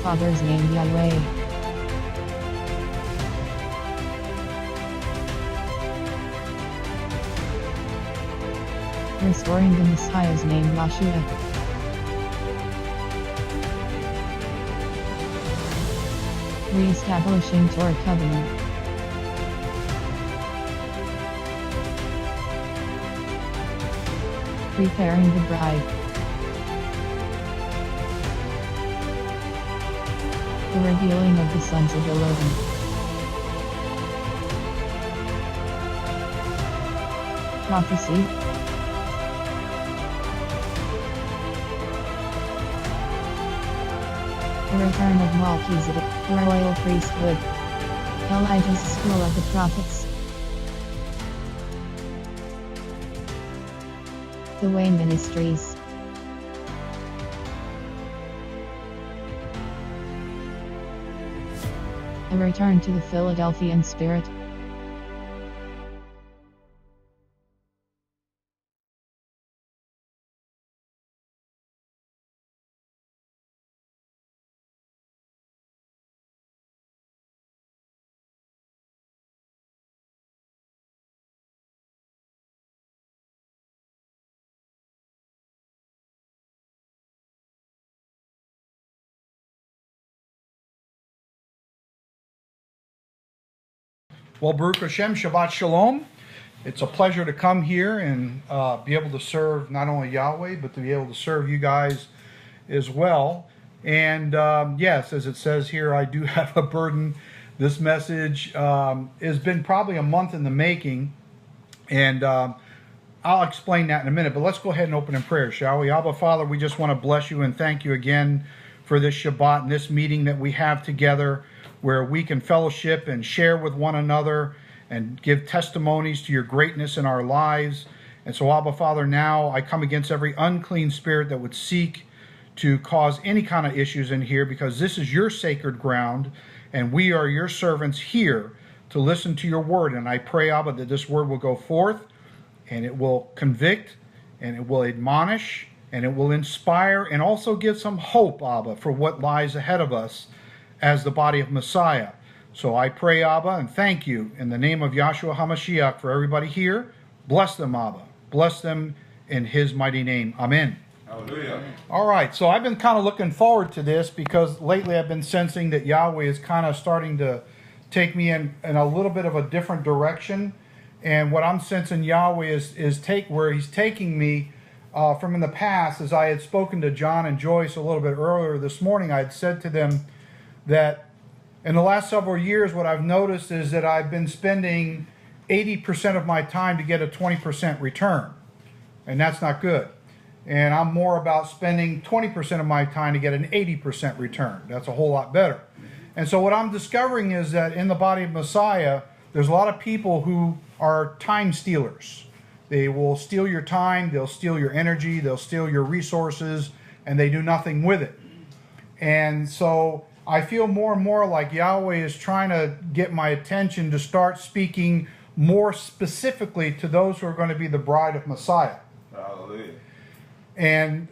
Father's name Yahweh. Restoring the Messiah's name Yahshua. Re-establishing Torah covenant. Preparing the bride. The revealing of the sons of Eluded. Prophecy. The return of Melchizedek, the royal priesthood. Elijah's school of the prophets. The Way Ministries. A return to the Philadelphian spirit. Well, Baruch Hashem, Shabbat Shalom. It's a pleasure to come here and be able to serve not only Yahweh, but to be able to serve you guys as well. And yes, as it says here, I do have a burden. This message has been probably a month in the making, and I'll explain that in a minute. But let's go ahead and open in prayer, shall we? Abba, Father, we just want to bless you and thank you again for this Shabbat and this meeting that we have together, where we can fellowship and share with one another and give testimonies to your greatness in our lives. And so, Abba, Father, now I come against every unclean spirit that would seek to cause any kind of issues in here, because this is your sacred ground, and we are your servants here to listen to your word. And I pray, Abba, that this word will go forth, and it will convict, and it will admonish, and it will inspire, and also give some hope, Abba, for what lies ahead of us as the body of Messiah. So I pray, Abba, and thank you in the name of Yahshua HaMashiach for everybody here. Bless them, Abba. Bless them in his mighty name. Amen. Hallelujah. All right, so I've been kind of looking forward to this, because lately I've been sensing that Yahweh is kind of starting to take me in a little bit of a different direction. And what I'm sensing Yahweh is where he's taking me from in the past. As I had spoken to John and Joyce a little bit earlier this morning, I had said to them that in the last several years, what I've noticed is that I've been spending 80% of my time to get a 20% return. And that's not good. And I'm more about spending 20% of my time to get an 80% return. That's a whole lot better. And so what I'm discovering is that in the body of Messiah, there's a lot of people who are time stealers. They will steal your time, they'll steal your energy, they'll steal your resources, and they do nothing with it. And so I feel more and more like Yahweh is trying to get my attention to start speaking more specifically to those who are going to be the bride of Messiah. Hallelujah. And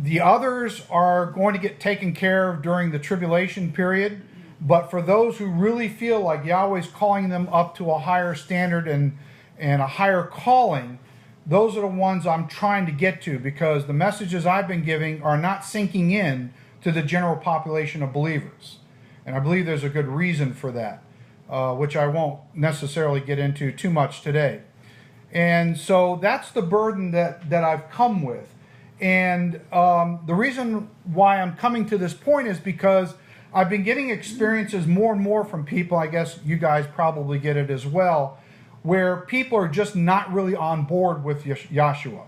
the others are going to get taken care of during the tribulation period. But for those who really feel like Yahweh's calling them up to a higher standard and a higher calling, those are the ones I'm trying to get to, because the messages I've been giving are not sinking in to the general population of believers. And I believe there's a good reason for that, which I won't necessarily get into too much today. And so that's the burden that I've come with. And the reason why I'm coming to this point is because I've been getting experiences more and more from people, I guess you guys probably get it as well, where people are just not really on board with Yahshua.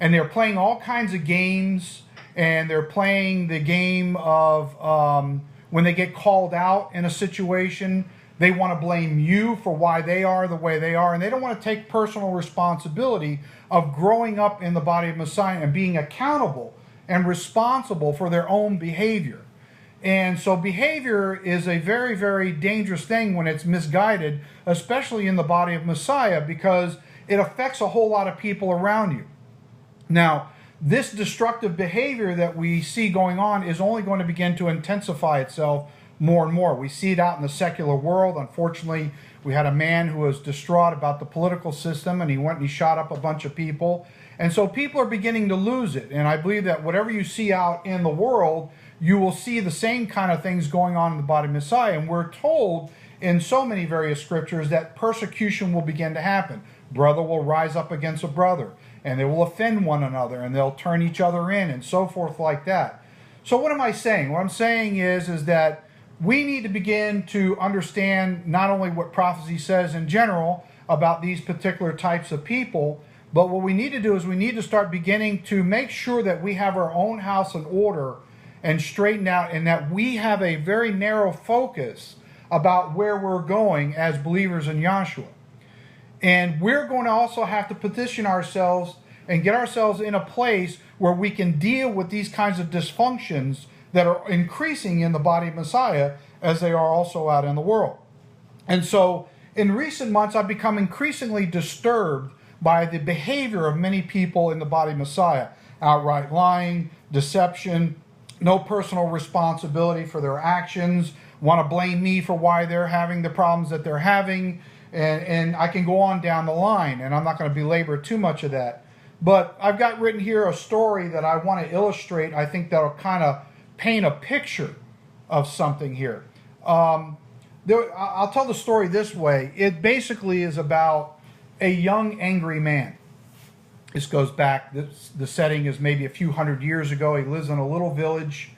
And they're playing all kinds of games, and they're playing the game of when they get called out in a situation, they want to blame you for why they are the way they are, and they don't want to take personal responsibility of growing up in the body of Messiah and being accountable and responsible for their own behavior. And so behavior is a very, very dangerous thing when it's misguided, especially in the body of Messiah, because it affects a whole lot of people around you. Now, this destructive behavior that we see going on is only going to begin to intensify itself more and more. We see it out in the secular world. Unfortunately, we had a man who was distraught about the political system, and he went and he shot up a bunch of people. And so people are beginning to lose it. And I believe that whatever you see out in the world, you will see the same kind of things going on in the body of Messiah. And we're told in so many various scriptures that persecution will begin to happen. Brother will rise up against a brother, and they will offend one another, and they'll turn each other in, and so forth like that. So what am I saying? What I'm saying is that we need to begin to understand not only what prophecy says in general about these particular types of people, but what we need to do is we need to start beginning to make sure that we have our own house in order and straightened out, and that we have a very narrow focus about where we're going as believers in Yahshua. And we're going to also have to position ourselves and get ourselves in a place where we can deal with these kinds of dysfunctions that are increasing in the body of Messiah as they are also out in the world. And so in recent months, I've become increasingly disturbed by the behavior of many people in the body of Messiah. Outright lying, deception, no personal responsibility for their actions, want to blame me for why they're having the problems that they're having. And I can go on down the line, and I'm not going to belabor too much of that. But I've got written here a story that I want to illustrate. I think that'll kind of paint a picture of something here. I'll tell the story this way. It basically is about a young, angry man. This goes back, the setting is maybe a few hundred years ago. He lives in a little village.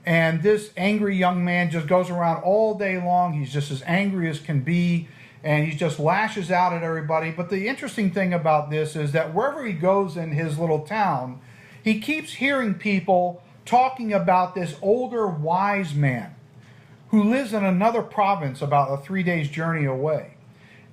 And this angry young man just goes around all day long. He's just as angry as can be. And he just lashes out at everybody. But the interesting thing about this is that wherever he goes in his little town, he keeps hearing people talking about this older wise man who lives in another province about a 3 days journey away.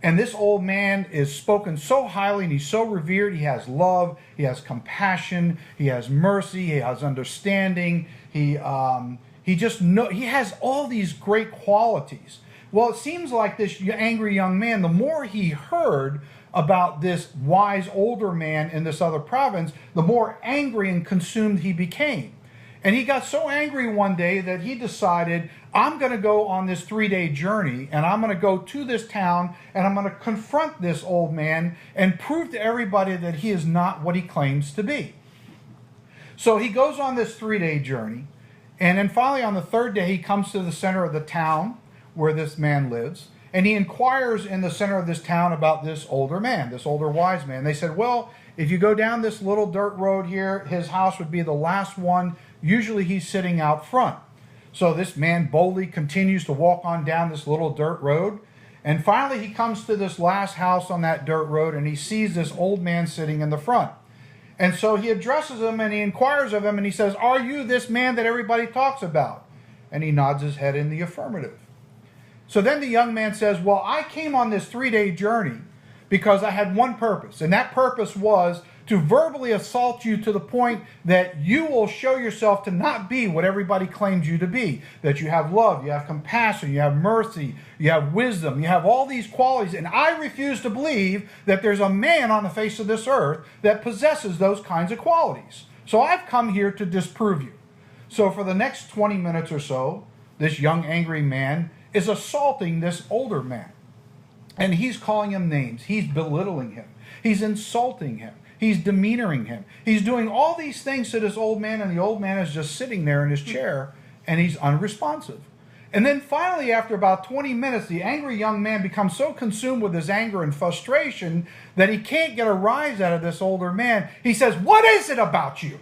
And this old man is spoken so highly, and he's so revered. He has love, he has compassion, he has mercy, he has understanding. He has all these great qualities. Well, it seems like this angry young man, the more he heard about this wise older man in this other province, the more angry and consumed he became. And he got so angry one day that he decided, I'm going to go on this 3-day journey, and I'm going to go to this town, and I'm going to confront this old man and prove to everybody that he is not what he claims to be. So he goes on this 3-day journey, and then finally on the 3rd day he comes to the center of the town where this man lives, and he inquires in the center of this town about this older man, this older wise man. They said, well, if you go down this little dirt road here, his house would be the last one. Usually he's sitting out front. So this man boldly continues to walk on down this little dirt road. And finally he comes to this last house on that dirt road, and he sees this old man sitting in the front. And so he addresses him and he inquires of him, and he says, are you this man that everybody talks about? And he nods his head in the affirmative. So then the young man says, well, I came on this 3-day journey because I had one purpose. And that purpose was to verbally assault you to the point that you will show yourself to not be what everybody claims you to be. That you have love, you have compassion, you have mercy, you have wisdom, you have all these qualities. And I refuse to believe that there's a man on the face of this earth that possesses those kinds of qualities. So I've come here to disprove you. So for the next 20 minutes or so, this young angry man is assaulting this older man. And he's calling him names. He's belittling him. He's insulting him. He's demeanoring him. He's doing all these things to this old man, and the old man is just sitting there in his chair, and he's unresponsive. And then finally, after about 20 minutes, the angry young man becomes so consumed with his anger and frustration that he can't get a rise out of this older man. He says, what is it about you?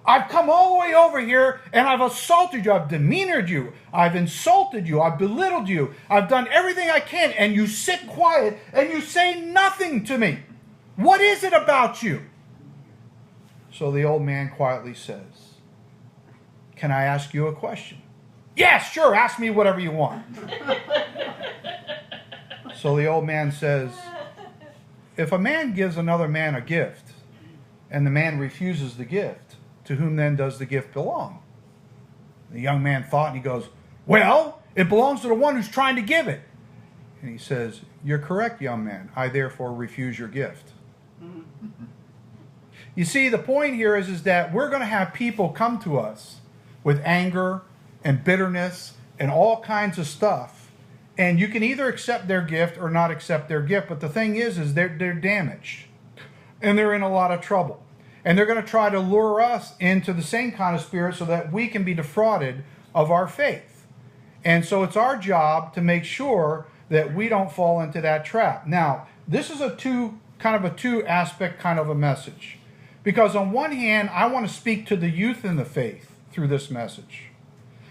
I've come all the way over here, and I've assaulted you. I've demeanored you. I've insulted you. I've belittled you. I've done everything I can, and you sit quiet, and you say nothing to me. What is it about you? So the old man quietly says, can I ask you a question? Yes, sure, ask me whatever you want. So the old man says, if a man gives another man a gift, and the man refuses the gift, to whom then does the gift belong? The young man thought, and he goes, well, it belongs to the one who's trying to give it. And he says, you're correct, young man. I therefore refuse your gift. You see, the point here is that we're going to have people come to us with anger and bitterness and all kinds of stuff. And you can either accept their gift or not accept their gift. But the thing is they're damaged. And they're in a lot of trouble. And they're going to try to lure us into the same kind of spirit so that we can be defrauded of our faith. And so it's our job to make sure that we don't fall into that trap. Now, this is a two aspect kind of a message. Because on one hand, I want to speak to the youth in the faith through this message.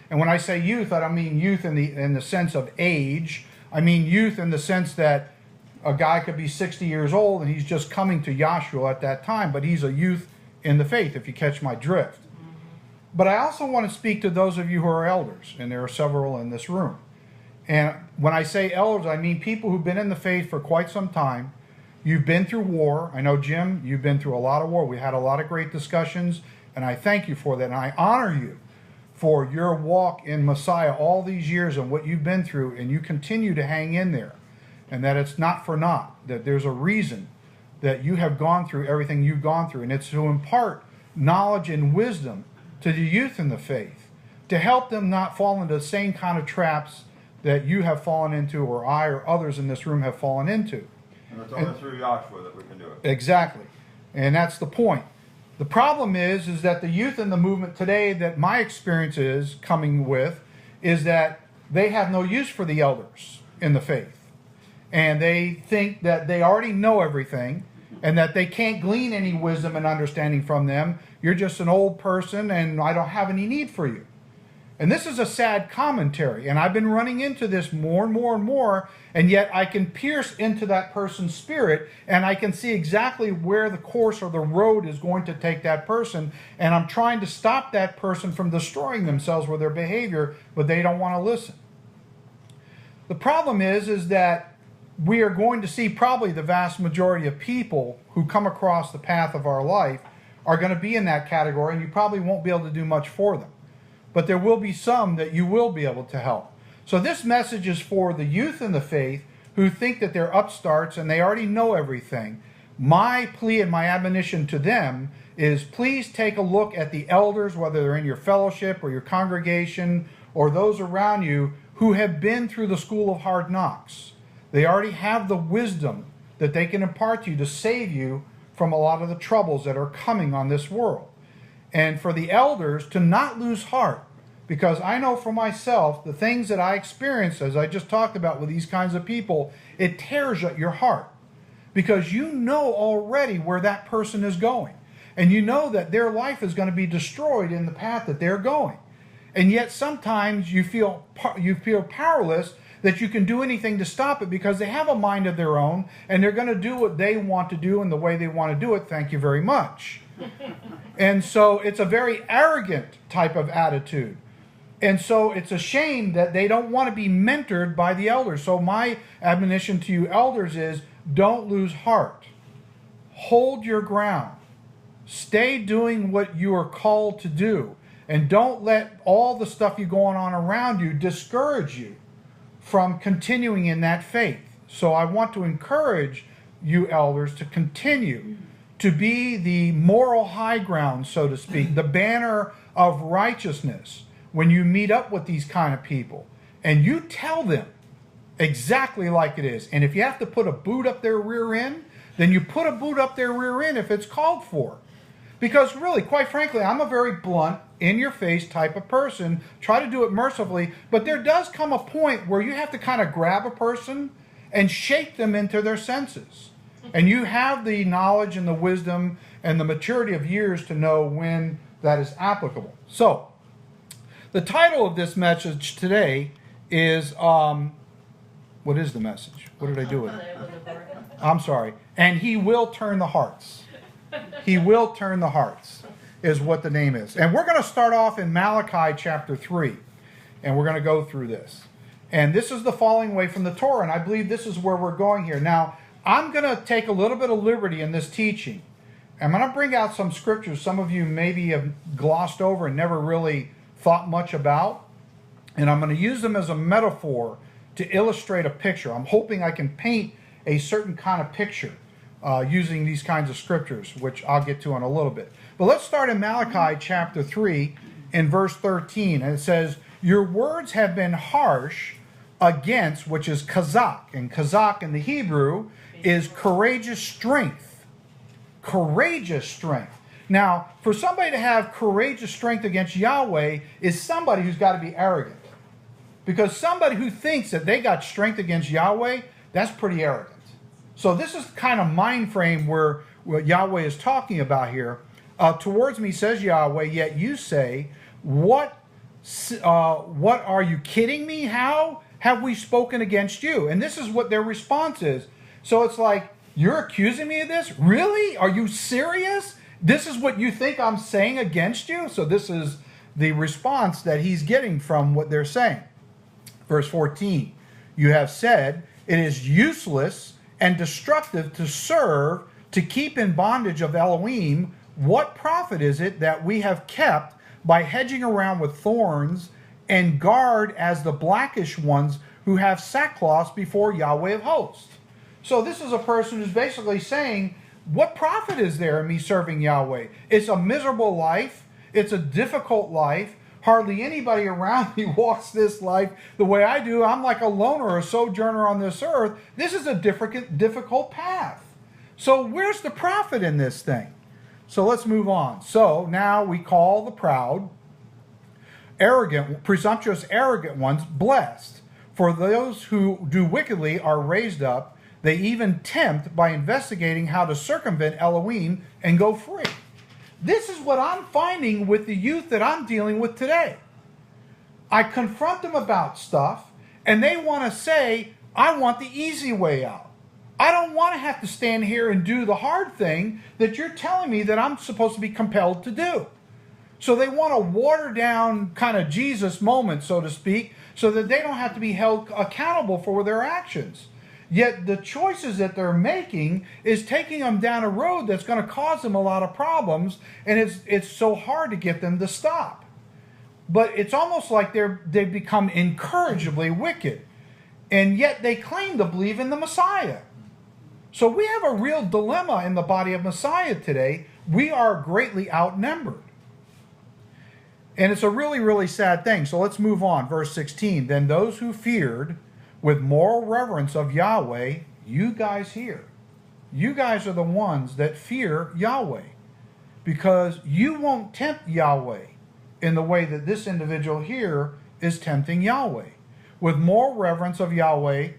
And when I say youth, I don't mean youth in the sense of age. I mean youth in the sense that a guy could be 60 years old and he's just coming to Yahshua at that time, but he's a youth in the faith, if you catch my drift. But I also want to speak to those of you who are elders, and there are several in this room. And when I say elders, I mean people who've been in the faith for quite some time. You've been through war. I know, Jim, you've been through a lot of war. We had a lot of great discussions, and I thank you for that. And I honor you for your walk in Messiah all these years and what you've been through, and you continue to hang in there. And that it's not for naught, that there's a reason that you have gone through everything you've gone through. And it's to impart knowledge and wisdom to the youth in the faith, to help them not fall into the same kind of traps that you have fallen into, or I or others in this room have fallen into. And it's only through Yahshua that we can do it. Exactly. And that's the point. The problem is that the youth in the movement today, that my experience is coming with, is that they have no use for the elders in the faith. And they think that they already know everything and that they can't glean any wisdom and understanding from them. You're just an old person and I don't have any need for you. And this is a sad commentary. And I've been running into this more and more and more. And yet I can pierce into that person's spirit and I can see exactly where the course or the road is going to take that person. And I'm trying to stop that person from destroying themselves with their behavior, but they don't want to listen. The problem is that we are going to see probably the vast majority of people who come across the path of our life are going to be in that category, and you probably won't be able to do much for them. But there will be some that you will be able to help. So this message is for the youth in the faith who think that they're upstarts and they already know everything. My plea and my admonition to them is please take a look at the elders, whether they're in your fellowship or your congregation or those around you who have been through the school of hard knocks. They already have the wisdom that they can impart to you to save you from a lot of the troubles that are coming on this world. And for the elders to not lose heart, because I know for myself, the things that I experience, as I just talked about with these kinds of people, it tears at your heart. Because you know already where that person is going. And you know that their life is going to be destroyed in the path that they're going. And yet sometimes you feel powerless that you can do anything to stop it because they have a mind of their own and they're going to do what they want to do and the way they want to do it. Thank you very much. And so it's a very arrogant type of attitude. And so it's a shame that they don't want to be mentored by the elders. So my admonition to you elders is don't lose heart. Hold your ground. Stay doing what you are called to do. And don't let all the stuff you going on around you discourage you from continuing in that faith. So I want to encourage you elders to continue to be the moral high ground, so to speak, the banner of righteousness when you meet up with these kind of people. And you tell them exactly like it is. And if you have to put a boot up their rear end, then you put a boot up their rear end if it's called for. Because really, quite frankly, I'm a very blunt, in-your-face type of person. Try to do it mercifully, but there does come a point where you have to kind of grab a person and shake them into their senses. And you have the knowledge and the wisdom and the maturity of years to know when that is applicable. So, the title of this message today is, what is the message? What did I do with it? I'm sorry. And He will turn the hearts. He will turn the hearts is what the name is. And we're going to start off in Malachi chapter 3. And we're going to go through this. And this is the falling away from the Torah. And I believe this is where we're going here. Now, I'm going to take a little bit of liberty in this teaching. I'm going to bring out some scriptures some of you maybe have glossed over and never really thought much about. And I'm going to use them as a metaphor to illustrate a picture. I'm hoping I can paint a certain kind of picture using these kinds of scriptures, which I'll get to in a little bit. But let's start in Malachi chapter 3 in verse 13. And it says, your words have been harsh against, which is kazak. And kazak in the Hebrew is courageous strength. Courageous strength. Now, for somebody to have courageous strength against Yahweh is somebody who's got to be arrogant. Because somebody who thinks that they got strength against Yahweh, that's pretty arrogant. So this is kind of mind frame where what Yahweh is talking about here. Towards me, says Yahweh, yet you say, what are you kidding me? How have we spoken against you? And this is what their response is. So it's like, you're accusing me of this? Really? Are you serious? This is what you think I'm saying against you? So this is the response that he's getting from what they're saying. Verse 14, you have said, it is useless and destructive to serve, to keep in bondage of Elohim. What profit is it that we have kept by hedging around with thorns and guard as the blackish ones who have sackcloth before Yahweh of hosts? So this is a person who's basically saying, what profit is there in me serving Yahweh? It's a miserable life. It's a difficult life. Hardly anybody around me walks this life the way I do. I'm like a loner, a sojourner on this earth. This is a difficult path. So where's the profit in this thing? So let's move on. So now we call the proud, arrogant, presumptuous, arrogant ones blessed. For those who do wickedly are raised up. They even tempt by investigating how to circumvent Elohim and go free. This is what I'm finding with the youth that I'm dealing with today. I confront them about stuff, and they want to say, I want the easy way out. I don't want to have to stand here and do the hard thing that you're telling me that I'm supposed to be compelled to do. So they want to water down kind of Jesus moment, so to speak, so that they don't have to be held accountable for their actions. Yet the choices that they're making is taking them down a road that's going to cause them a lot of problems, and it's so hard to get them to stop. But it's almost like they've become incorrigibly wicked, and yet they claim to believe in the Messiah. So we have a real dilemma in the body of Messiah today. We are greatly outnumbered. And it's a really, really sad thing. So let's move on. Verse 16, then those who feared with moral reverence of Yahweh, you guys here. You guys are the ones that fear Yahweh, because you won't tempt Yahweh in the way that this individual here is tempting Yahweh. With moral reverence of Yahweh,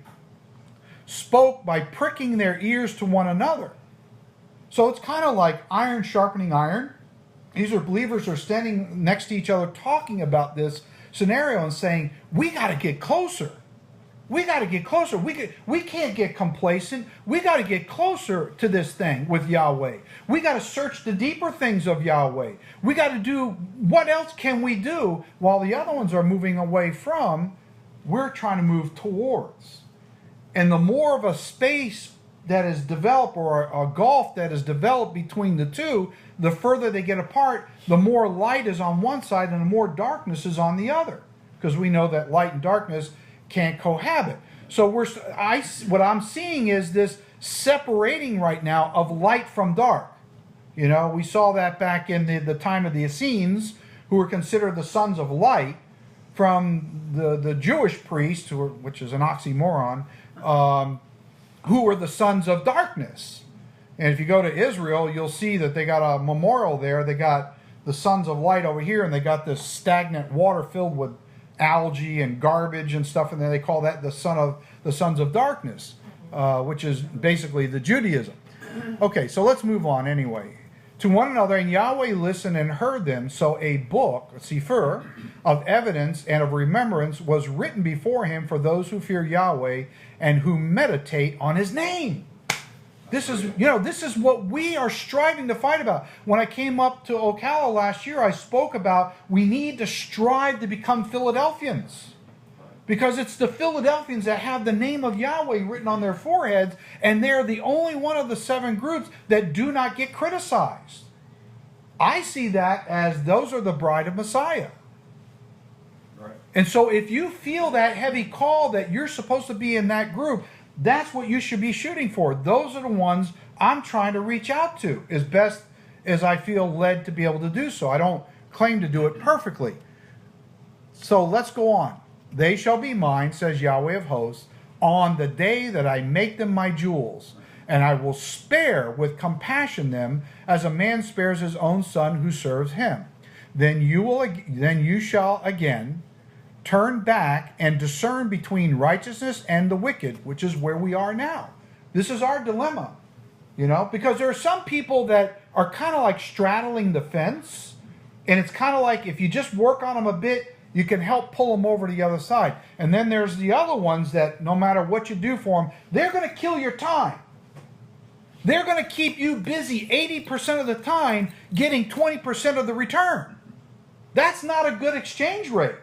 spoke by pricking their ears to one another. So it's kind of like iron sharpening iron. These are believers who are standing next to each other talking about this scenario and saying, we got to get closer. We got to get closer. We can't get complacent. We got to get closer to this thing with Yahweh. We got to search the deeper things of Yahweh. We got to do, what else can we do while the other ones are moving away from, we're trying to move towards. And the more of a space that is developed, or a gulf that is developed between the two, the further they get apart, the more light is on one side and the more darkness is on the other. Because we know that light and darkness can't cohabit. So what I'm seeing is this separating right now of light from dark. You know, we saw that back in the time of the Essenes, who were considered the sons of light, from the Jewish priests, which is an oxymoron, who were the sons of darkness. And if you go to Israel, you'll see that they got a memorial there. They got the sons of light over here, and they got this stagnant water filled with algae and garbage and stuff, and then they call that the sons of darkness, which is basically the Judaism. Okay, so let's move on anyway. To one another, and Yahweh listened and heard them. So a book, a sefer, of evidence and of remembrance was written before him for those who fear Yahweh and who meditate on his name. This is what we are striving to fight about. When I came up to Ocala last year, I spoke about we need to strive to become Philadelphians. Because it's the Philadelphians that have the name of Yahweh written on their foreheads, and they're the only one of the 7 groups that do not get criticized. I see that as those are the bride of Messiah. Right. And so if you feel that heavy call that you're supposed to be in that group, That's what you should be shooting for. Those are the ones I'm trying to reach out to as best as I feel led to be able to do so. I don't claim to do it perfectly. So let's go on. They shall be mine, says Yahweh of hosts, on the day that I make them my jewels, and I will spare with compassion them as a man spares his own son who serves him. Then you shall again turn back and discern between righteousness and the wicked, which is where we are now. This is our dilemma, because there are some people that are kind of like straddling the fence, and it's kind of like if you just work on them a bit, you can help pull them over to the other side. And then there's the other ones that no matter what you do for them, they're going to kill your time. They're going to keep you busy 80% of the time getting 20% of the return. That's not a good exchange rate.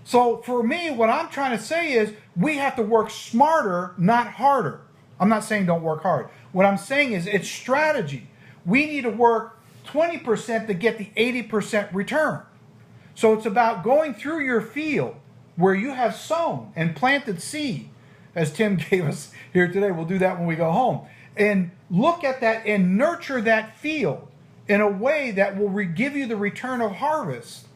So for me, what I'm trying to say is we have to work smarter, not harder. I'm not saying don't work hard. What I'm saying is it's strategy. We need to work 20% to get the 80% return. So it's about going through your field where you have sown and planted seed, as Tim gave us here today. We'll do that when we go home. And look at that and nurture that field in a way that will give you the return of harvest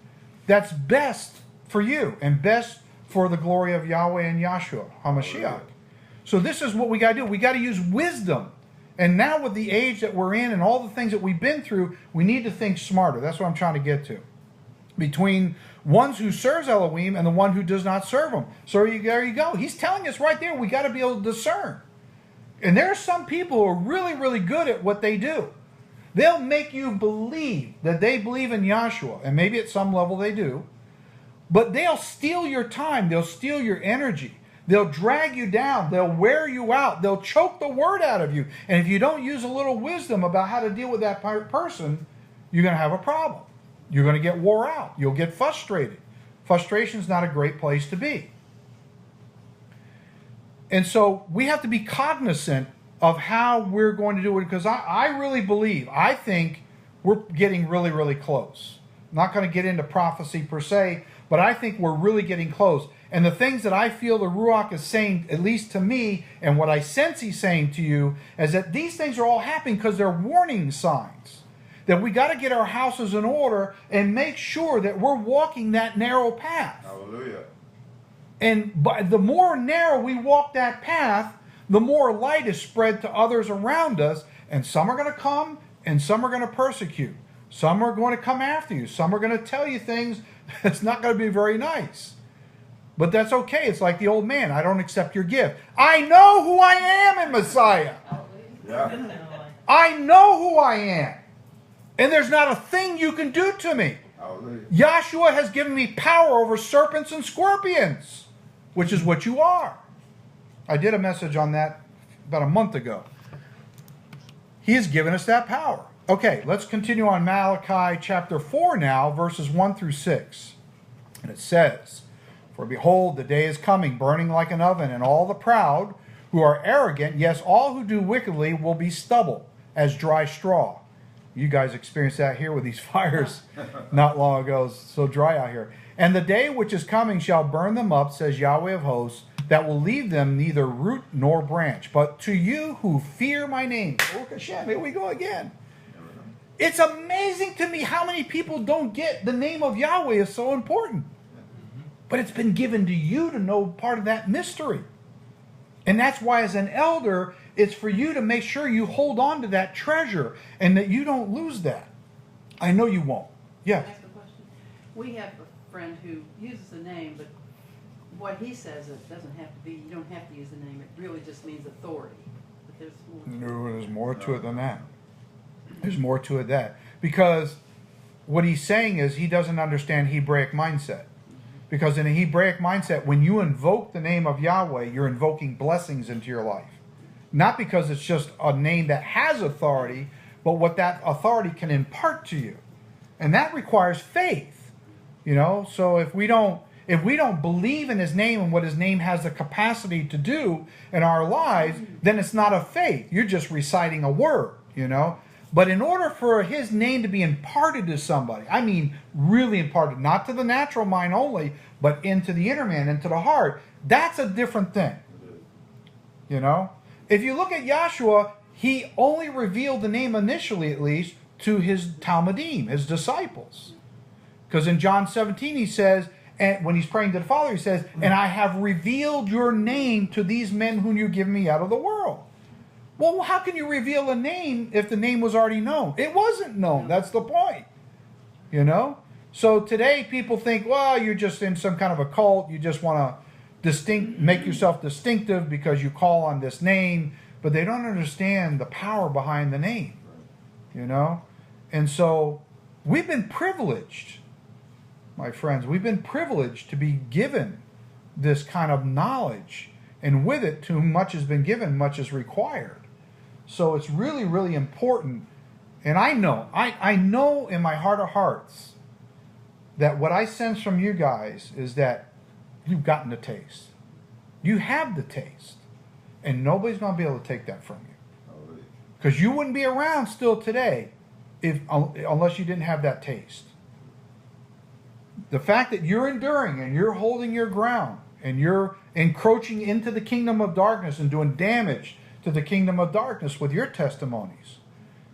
that's best for you and best for the glory of Yahweh and Yahshua HaMashiach. So this is what we got to do. We got to use wisdom. And now with the age that we're in and all the things that we've been through, we need to think smarter. That's what I'm trying to get to. Between ones who serves Elohim and the one who does not serve him. So there you go. He's telling us right there, we got to be able to discern. And there are some people who are really, really good at what they do. They'll make you believe that they believe in Yahshua, and maybe at some level they do, but they'll steal your time. They'll steal your energy. They'll drag you down. They'll wear you out. They'll choke the word out of you. And if you don't use a little wisdom about how to deal with that person, you're going to have a problem. You're going to get wore out. You'll get frustrated. Frustration is not a great place to be. And so we have to be cognizant of how we're going to do it, because I really believe, I think we're getting really, really close. I'm not going to get into prophecy per se, but I think we're really getting close. And the things that I feel the Ruach is saying, at least to me, and what I sense he's saying to you, is that these things are all happening because they're warning signs. That we got to get our houses in order and make sure that we're walking that narrow path. Hallelujah. And the more narrow we walk that path, the more light is spread to others around us. And some are going to come and some are going to persecute. Some are going to come after you. Some are going to tell you things that's not going to be very nice. But that's okay. It's like the old man. I don't accept your gift. I know who I am in Messiah. Yeah. I know who I am. And there's not a thing you can do to me. Hallelujah. Yahshua has given me power over serpents and scorpions, which is what you are. I did a message on that about a month ago. He has given us that power. Okay, let's continue on Malachi chapter 4 now, verses 1 through 6. And it says, "For behold, the day is coming, burning like an oven, and all the proud who are arrogant, yes, all who do wickedly, will be stubble as dry straw." You guys experienced that here with these fires not long ago. It's so dry out here. "And the day which is coming shall burn them up, says Yahweh of hosts, that will leave them neither root nor branch. But to you who fear my name," Baruch Hashem, here we go again. It's amazing to me how many people don't get the name of Yahweh is so important. But it's been given to you to know part of that mystery. And that's why as an elder, it's for you to make sure you hold on to that treasure and that you don't lose that. I know you won't. Yeah. Can I ask a question? We have a friend who uses the name, but what he says, it doesn't have to be, you don't have to use the name. It really just means authority. But there's more to it. No, there's more to it than that. There's more to it than that. Because what he's saying is he doesn't understand Hebraic mindset. Because in a Hebraic mindset, when you invoke the name of Yahweh, you're invoking blessings into your life. Not because it's just a name that has authority, but what that authority can impart to you. And that requires faith. So if we don't believe in his name and what his name has the capacity to do in our lives, then it's not a faith. You're just reciting a word, But in order for his name to be imparted to somebody, I mean really imparted, not to the natural mind only, but into the inner man, into the heart, that's a different thing. You know? If you look at Yahshua, he only revealed the name initially, at least, to his Talmudim, his disciples. Because in John 17 he says, and when he's praying to the Father, he says, and I have revealed your name to these men whom you give me out of the world. Well, how can you reveal a name if the name was already known? It wasn't known. That's the point. You know? So today people think, well, you're just in some kind of a cult. You just want to make yourself distinctive because you call on this name. But they don't understand the power behind the name. You know? And so we've been privileged, my friends. We've been privileged to be given this kind of knowledge. And with it, to whom much has been given, much is required. So it's really, really important. And I know in my heart of hearts that what I sense from you guys is that you've gotten the taste. You have the taste. And nobody's going to be able to take that from you. Because you wouldn't be around still today unless you didn't have that taste. The fact that you're enduring and you're holding your ground and you're encroaching into the kingdom of darkness and doing damage to the kingdom of darkness with your testimonies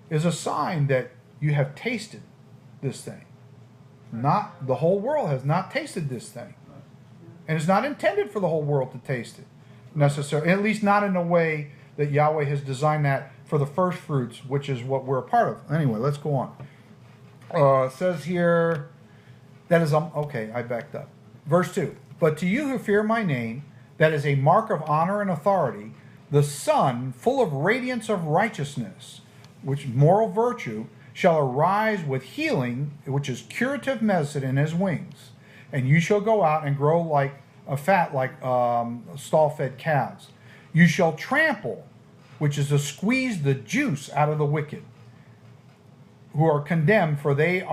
is a sign that you have tasted this thing. Not the whole world has not tasted this thing. And it's not intended for the whole world to taste it necessarily, at least not in a way that Yahweh has designed that for the first fruits, which is what we're a part of. Anyway, let's go on. It says here, that is, okay, I backed up. Verse 2, but to you who fear my name, that is a mark of honor and authority, the sun, full of radiance of righteousness, which moral virtue, shall arise with healing, which is curative medicine in his wings. And you shall go out and grow like a fat, like stall-fed calves. You shall trample, which is to squeeze the juice out of the wicked, who are condemned, for they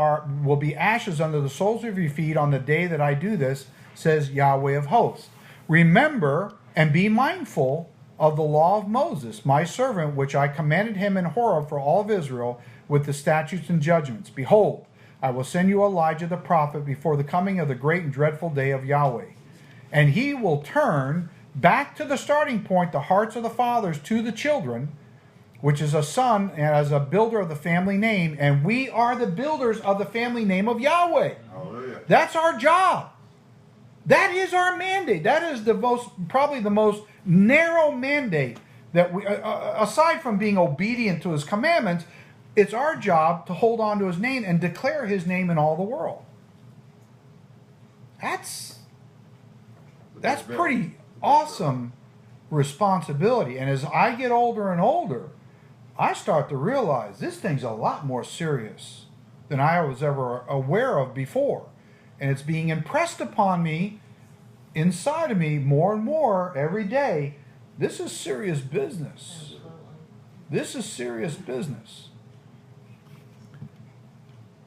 will be ashes under the soles of your feet on the day that I do this, says Yahweh of hosts. Remember and be mindful of the law of Moses, my servant, which I commanded him in Horeb for all of Israel, with the statutes and judgments. Behold, I will send you Elijah the prophet before the coming of the great and dreadful day of Yahweh. And he will turn back to the starting point the hearts of the fathers to the children, which is a son as a builder of the family name. And we are the builders of the family name of Yahweh. Hallelujah. That's our job. That is our mandate. That is probably the most narrow mandate that we, aside from being obedient to his commandments, it's our job to hold on to his name and declare his name in all the world. That's pretty awesome responsibility. And as I get older and older, I start to realize this thing's a lot more serious than I was ever aware of before. And it's being impressed upon me, inside of me, more and more every day. This is serious business. This is serious business.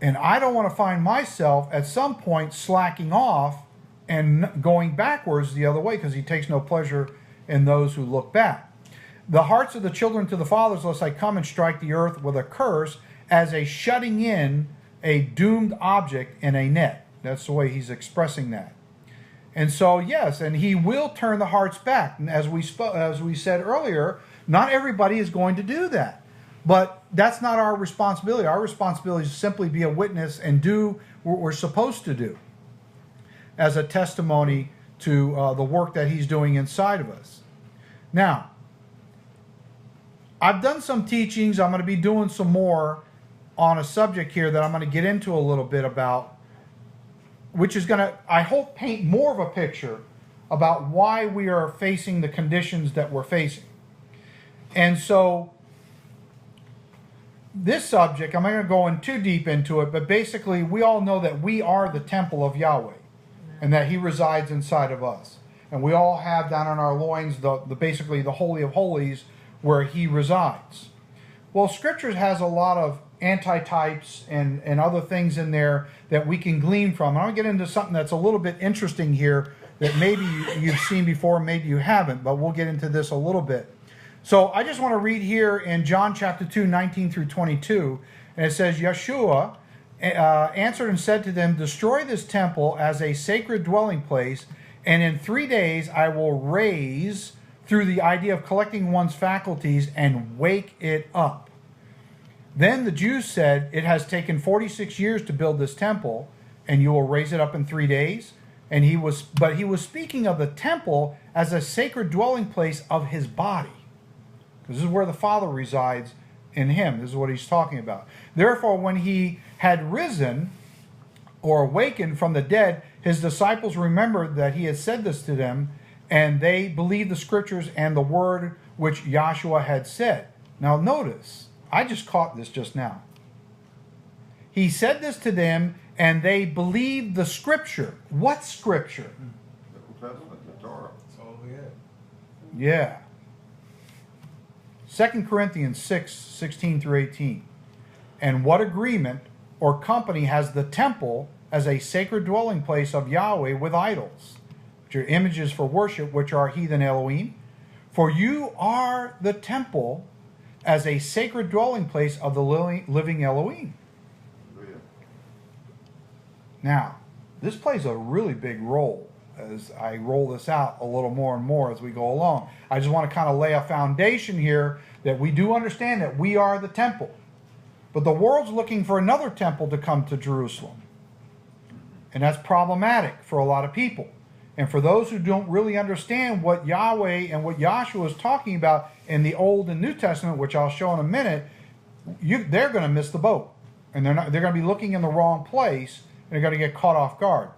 And I don't want to find myself at some point slacking off and going backwards the other way, because he takes no pleasure in those who look back. The hearts of the children to the fathers, lest I come and strike the earth with a curse, as a shutting in a doomed object in a net. That's the way he's expressing that. And so, yes, and he will turn the hearts back. And as we said earlier, not everybody is going to do that. But that's not our responsibility. Our responsibility is to simply be a witness and do what we're supposed to do as a testimony to the work that he's doing inside of us. Now, I've done some teachings. I'm going to be doing some more on a subject here that I'm going to get into a little bit about, which is going to, I hope, paint more of a picture about why we are facing the conditions that we're facing. And so this subject, I'm not going to go in too deep into it, but basically we all know that we are the temple of Yahweh and that he resides inside of us. And we all have down in our loins basically the Holy of Holies where he resides. Well, Scripture has a lot of antitypes and other things in there that we can glean from. And I'm going to get into something that's a little bit interesting here that maybe you've seen before, maybe you haven't, but we'll get into this a little bit. So I just want to read here in John chapter 2, 19 through 22, and it says, Yeshua answered and said to them, destroy this temple as a sacred dwelling place, and in 3 days I will raise through the idea of collecting one's faculties and wake it up. Then the Jews said, it has taken 46 years to build this temple, and you will raise it up in 3 days. And he was speaking of the temple as a sacred dwelling place of his body. Because this is where the Father resides in him. This is what he's talking about. Therefore, when he had risen or awakened from the dead, his disciples remembered that he had said this to them, and they believed the scriptures and the word which Yahshua had said. Now notice, I just caught this just now. He said this to them, and they believed the scripture. What scripture? The Old Testament, the Torah. That's all we had. Yeah. 2 Corinthians 6:16 through 18. And what agreement or company has the temple as a sacred dwelling place of Yahweh with idols, which are images for worship, which are heathen Elohim? For you are the temple as a sacred dwelling place of the living Elohim. Hallelujah. Now, this plays a really big role as I roll this out a little more and more as we go along. I just want to kind of lay a foundation here that we do understand that we are the temple. But the world's looking for another temple to come to Jerusalem. And that's problematic for a lot of people. And for those who don't really understand what Yahweh and what Yahshua is talking about in the Old and New Testament, which I'll show in a minute, they're going to miss the boat. And they're going to be looking in the wrong place, and they're going to get caught off guard.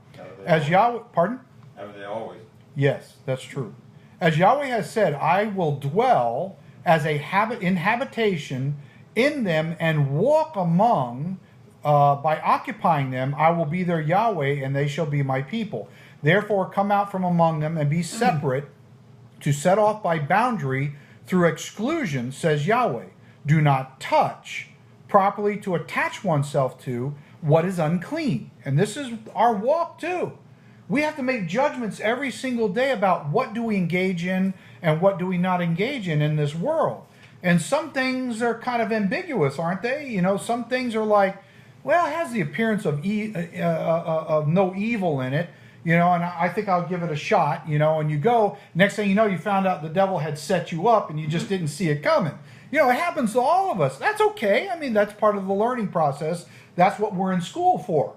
As Yahweh, pardon? Haven't they always? Yes, that's true. As Yahweh has said, I will dwell as a habitation in them and walk among, by occupying them, I will be their Yahweh, and they shall be my people. Therefore, come out from among them and be separate, to set off by boundary through exclusion, says Yahweh. Do not touch, properly to attach oneself to what is unclean. And this is our walk too. We have to make judgments every single day about what do we engage in and what do we not engage in this world. And some things are kind of ambiguous, aren't they? You know, some things are like, well, it has the appearance of no evil in it, you know, and I think I'll give it a shot, you know, and you go, next thing you know, you found out the devil had set you up and you just didn't see it coming. You know, it happens to all of us. That's okay. I mean, that's part of the learning process. That's what we're in school for.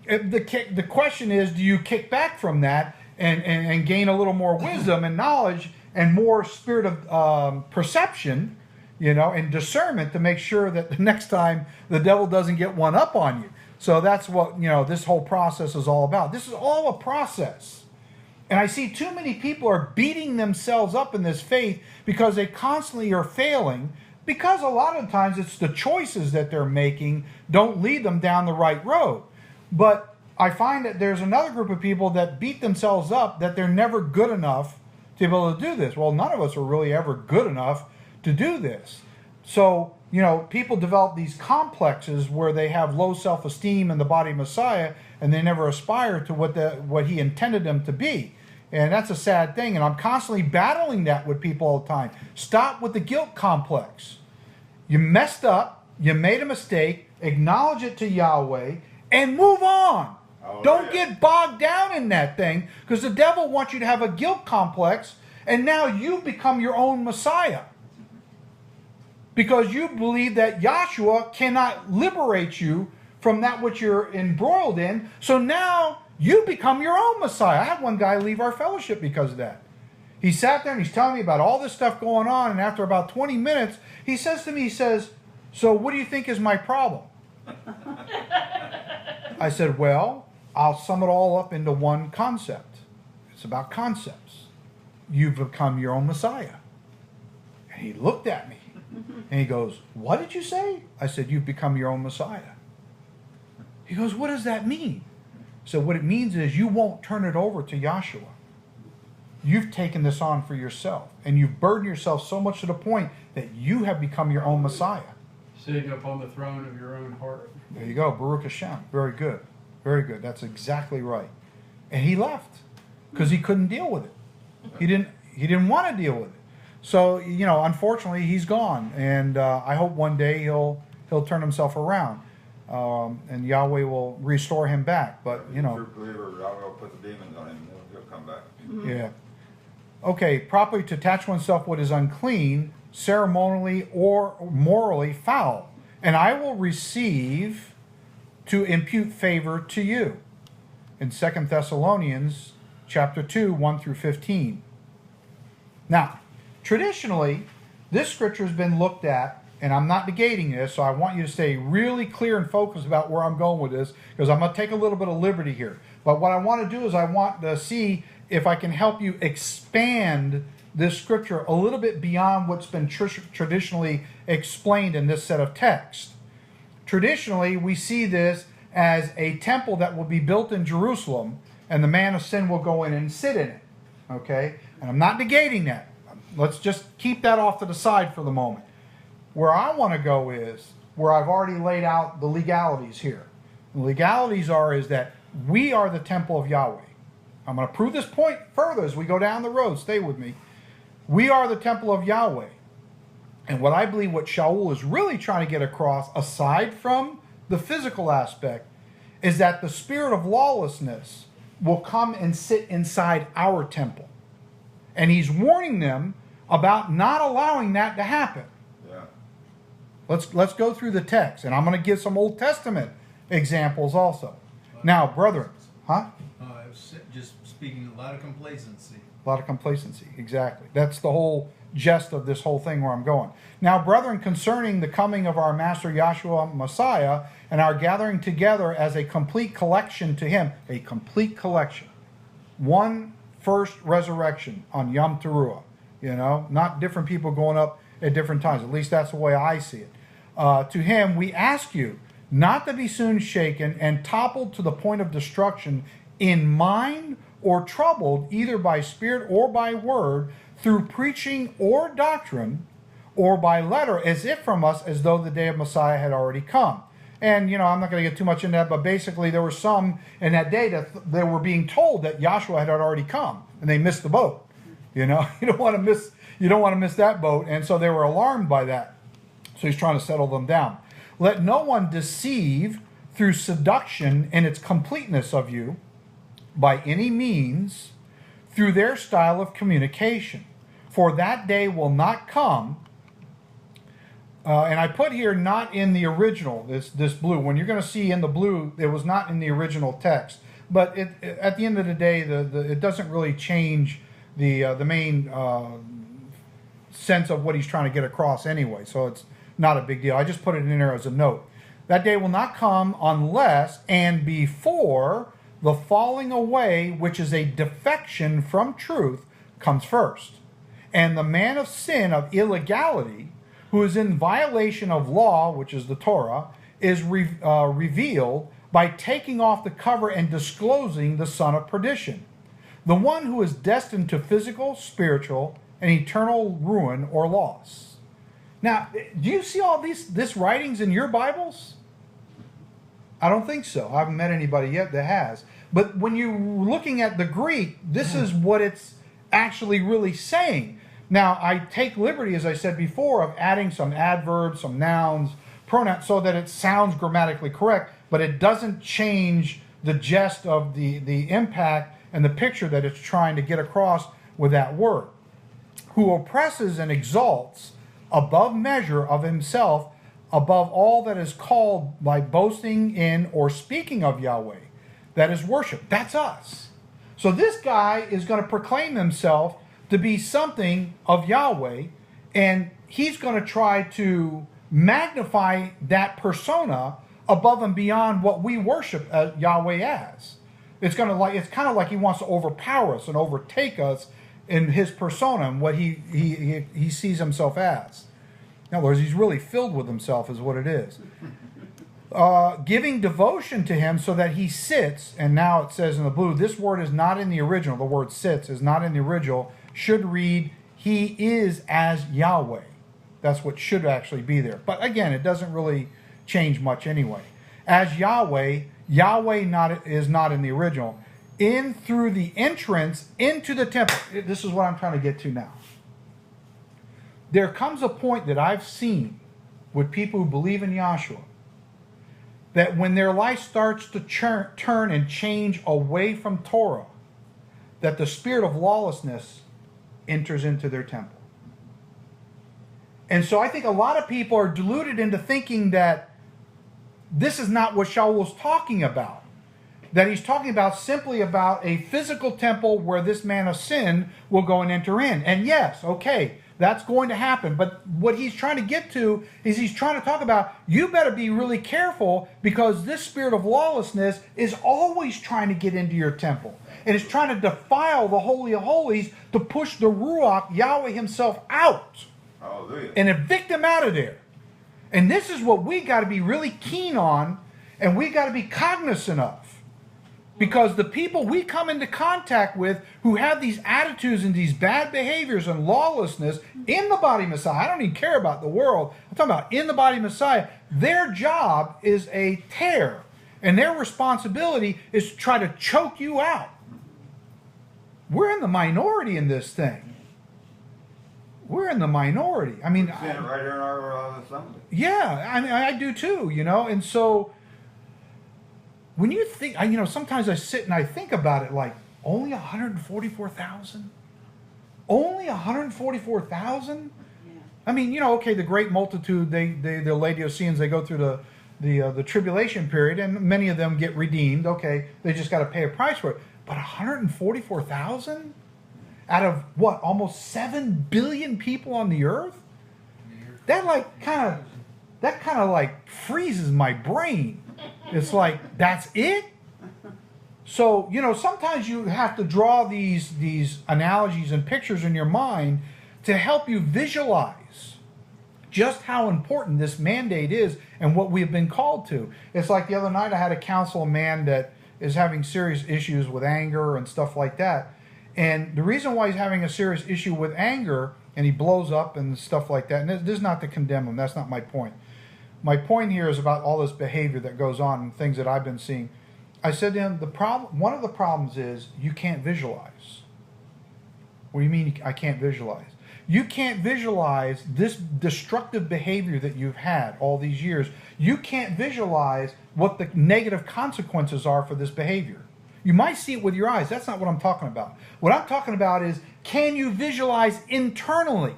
The question is, do you kick back from that and gain a little more wisdom and knowledge and more spirit of perception, you know, and discernment to make sure that the next time the devil doesn't get one up on you. So that's what, you know, this whole process is all about. This is all a process. And I see too many people are beating themselves up in this faith because they constantly are failing, because a lot of times it's the choices that they're making don't lead them down the right road. But I find that there's another group of people that beat themselves up that they're never good enough to be able to do this. Well, none of us are really ever good enough to do this. So, you know, people develop these complexes where they have low self-esteem in the body of Messiah, and they never aspire to what he intended them to be. And that's a sad thing. And I'm constantly battling that with people all the time. Stop with the guilt complex. You messed up. You made a mistake. Acknowledge it to Yahweh and move on. Don't get bogged down in that thing, because the devil wants you to have a guilt complex, and now you become your own Messiah. Because you believe that Yahshua cannot liberate you from that which you're embroiled in, so now you become your own Messiah. I had one guy leave our fellowship because of that. He sat there and he's telling me about all this stuff going on, and after about 20 minutes, he says to me, he says, so what do you think is my problem? I said, well, I'll sum it all up into one concept. It's about concepts. You've become your own Messiah. And he looked at me and he goes, what did you say? I said, you've become your own Messiah. He goes, what does that mean? So what it means is you won't turn it over to Yahshua. You've taken this on for yourself, and you've burdened yourself so much to the point that you have become your own Messiah. Sitting up on the throne of your own heart. There you go, Baruch Hashem. Very good. Very good. That's exactly right. And he left because he couldn't deal with it. He didn't want to deal with it. So, you know, unfortunately, he's gone. And I hope one day he'll turn himself around. And Yahweh will restore him back. But, you know. If you're a believer, Yahweh will put the demons on him and he'll come back. Yeah. okay, properly to attach oneself what is unclean, ceremonially or morally foul, and I will receive to impute favor to you. In 2 Thessalonians chapter 2, 1 through 15. Now, traditionally, this scripture has been looked at, and I'm not negating this, so I want you to stay really clear and focused about where I'm going with this, because I'm going to take a little bit of liberty here. But what I want to do is I want to see if I can help you expand this scripture a little bit beyond what's been traditionally explained in this set of text. Traditionally, we see this as a temple that will be built in Jerusalem, and the man of sin will go in and sit in it. Okay? And I'm not negating that. Let's just keep that off to the side for the moment. Where I want to go is where I've already laid out the legalities here. The legalities is that we are the temple of Yahweh. I'm going to prove this point further as we go down the road. Stay with me. We are the temple of Yahweh. And what I believe what Shaul is really trying to get across, aside from the physical aspect, is that the spirit of lawlessness will come and sit inside our temple. And he's warning them about not allowing that to happen. Yeah. Let's go through the text, and I'm going to give some Old Testament examples also. Now, brethren, huh? I was just speaking a lot of complacency. A lot of complacency, exactly. That's the whole gist of this whole thing where I'm going. Now, brethren, concerning the coming of our Master Yahshua Messiah and our gathering together as a complete collection to him, a complete collection. One first resurrection on Yom Teruah. You know, not different people going up at different times. At least that's the way I see it. To him, we ask you not to be soon shaken and toppled to the point of destruction in mind or troubled either by spirit or by word, through preaching or doctrine, or by letter, as if from us, as though the day of Messiah had already come. And, you know, I'm not going to get too much into that, but basically there were some in that day that they were being told that Yahshua had already come, and they missed the boat. You know, you don't want to miss that boat, and so they were alarmed by that. So he's trying to settle them down. Let no one deceive through seduction in its completeness of you by any means through their style of communication. For that day will not come, and I put here not in the original, this blue. When you're going to see in the blue, it was not in the original text. But at the end of the day, it doesn't really change the main sense of what he's trying to get across anyway. So it's not a big deal. I just put it in there as a note. That day will not come unless and before the falling away, which is a defection from truth, comes first. And the man of sin, of illegality, who is in violation of law, which is the Torah, is revealed by taking off the cover and disclosing the son of perdition, the one who is destined to physical, spiritual, and eternal ruin or loss. Now, do you see all this writings in your Bibles? I don't think so. I haven't met anybody yet that has. But when you're looking at the Greek, this is what it's actually really saying. Now, I take liberty, as I said before, of adding some adverbs, some nouns, pronouns, so that it sounds grammatically correct, but it doesn't change the gist of the impact and the picture that it's trying to get across with that word. Who oppresses and exalts above measure of himself, above all that is called by boasting in or speaking of Yahweh. That is worship. That's us. So this guy is going to proclaim himself to be something of Yahweh, and he's going to try to magnify that persona above and beyond what we worship Yahweh as. It's kind of like he wants to overpower us and overtake us in his persona and what he sees himself as. In other words, he's really filled with himself is what it is. Giving devotion to him so that he sits, and now it says in the blue, this word is not in the original, the word sits is not in the original, should read, he is as Yahweh. That's what should actually be there. But again, it doesn't really change much anyway. As Yahweh, Yahweh is not in the original. In through the entrance into the temple. This is what I'm trying to get to now. There comes a point that I've seen with people who believe in Yahshua, that when their life starts to turn and change away from Torah, that the spirit of lawlessness enters into their temple. And so I think a lot of people are deluded into thinking that this is not what Shaul's talking about. That he's talking about simply about a physical temple where this man of sin will go and enter in. And yes, okay, that's going to happen. But what he's trying to get to is he's trying to talk about, you better be really careful, because this spirit of lawlessness is always trying to get into your temple. And it's trying to defile the Holy of Holies to push the Ruach, Yahweh himself, out. Hallelujah. And evict him out of there. And this is what we got to be really keen on, and we got to be cognizant of. Because the people we come into contact with who have these attitudes and these bad behaviors and lawlessness in the body of Messiah, I don't even care about the world, I'm talking about in the body of Messiah, their job is a tear. And their responsibility is to try to choke you out. We're in the minority in this thing. We're in the minority. I mean, We've seen it right here in our assembly. yeah, I mean, I do too, you know, and so when you think, you know, sometimes I sit and I think about it like, only 144,000? Only 144,000? Yeah. I mean, you know, okay, the great multitude, the Laodiceans, they go through the tribulation period, and many of them get redeemed. Okay, they just got to pay a price for it. But 144,000 out of what, almost 7 billion people on the earth? That kind of like freezes my brain. It's like, that's it? So, you know, sometimes you have to draw these analogies and pictures in your mind to help you visualize just how important this mandate is and what we have been called to. It's like the other night I had to counsel a man that is having serious issues with anger and stuff like that. And the reason why he's having a serious issue with anger, and he blows up and stuff like that, and this is not to condemn him, that's not my point. My point here is about all this behavior that goes on and things that I've been seeing. I said to him, one of the problems is you can't visualize. What do you mean I can't visualize? You can't visualize this destructive behavior that you've had all these years. You can't visualize what the negative consequences are for this behavior. You might see it with your eyes. That's not what I'm talking about. What I'm talking about is, can you visualize internally?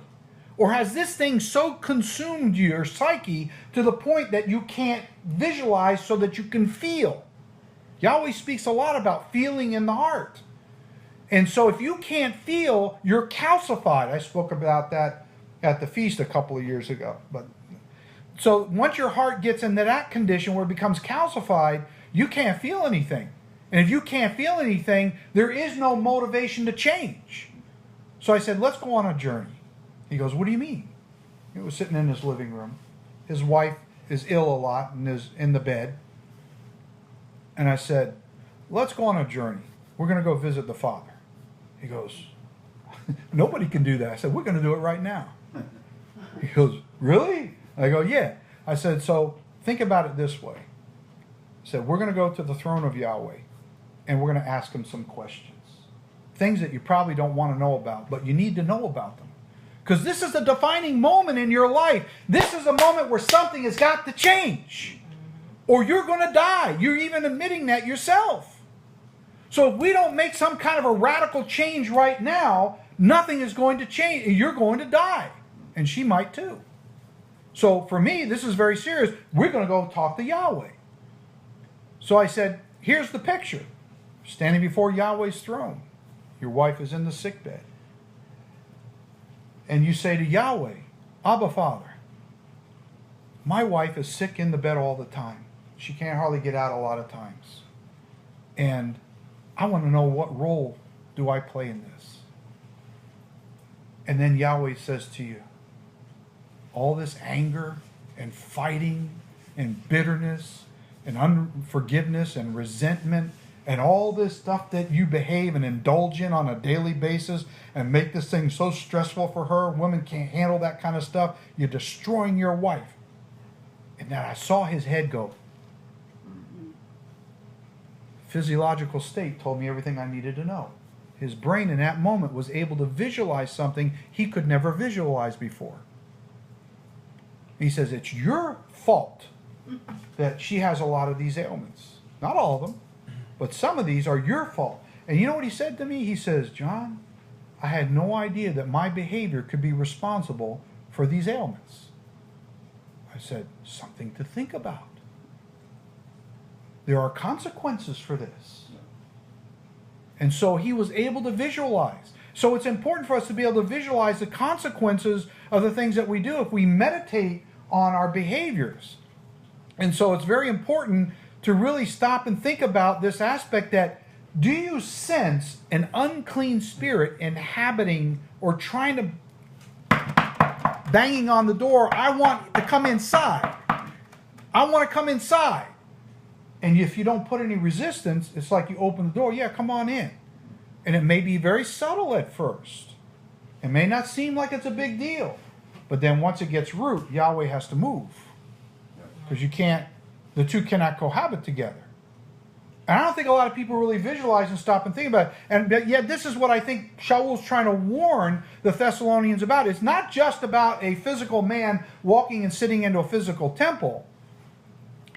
Or has this thing so consumed your psyche to the point that you can't visualize so that you can feel? Yahweh speaks a lot about feeling in the heart. And so if you can't feel, you're calcified. I spoke about that at the feast a couple of years ago. So once your heart gets into that condition where it becomes calcified, you can't feel anything. And if you can't feel anything, there is no motivation to change. So I said, let's go on a journey. He goes, what do you mean? He was sitting in his living room. His wife is ill a lot and is in the bed. And I said, let's go on a journey. We're going to go visit the Father. He goes, nobody can do that. I said, we're going to do it right now. He goes, really? I go, yeah. I said, so think about it this way. I said, we're going to go to the throne of Yahweh and we're going to ask him some questions. Things that you probably don't want to know about, but you need to know about them. Because this is a defining moment in your life. This is a moment where something has got to change. Or you're going to die. You're even admitting that yourself. So if we don't make some kind of a radical change right now, nothing is going to change. You're going to die. And she might too. So for me, this is very serious. We're going to go talk to Yahweh. So I said, here's the picture. Standing before Yahweh's throne. Your wife is in the sickbed. And you say to Yahweh, Abba, Father, my wife is sick in the bed all the time. She can't hardly get out a lot of times. And I want to know, what role do I play in this? And then Yahweh says to you, all this anger and fighting and bitterness and unforgiveness and resentment and all this stuff that you behave and indulge in on a daily basis and make this thing so stressful for her, women can't handle that kind of stuff, you're destroying your wife. And then I saw his head go. Physiological state told me everything I needed to know. His brain in that moment was able to visualize something he could never visualize before. He says, it's your fault that she has a lot of these ailments. Not all of them, but some of these are your fault. And you know what he said to me? He says, John, I had no idea that my behavior could be responsible for these ailments. I said, something to think about. There are consequences for this. And so he was able to visualize. So it's important for us to be able to visualize the consequences of the things that we do if we meditate on our behaviors. And so it's very important to really stop and think about this aspect that, do you sense an unclean spirit inhabiting or trying to banging on the door? I want to come inside. I want to come inside. And if you don't put any resistance, it's like you open the door, yeah, come on in. And it may be very subtle at first. It may not seem like it's a big deal. But then once it gets root, Yahweh has to move. Because the two cannot cohabit together. And I don't think a lot of people really visualize and stop and think about it. But yet this is what I think Shaul's trying to warn the Thessalonians about. It's not just about a physical man walking and sitting into a physical temple.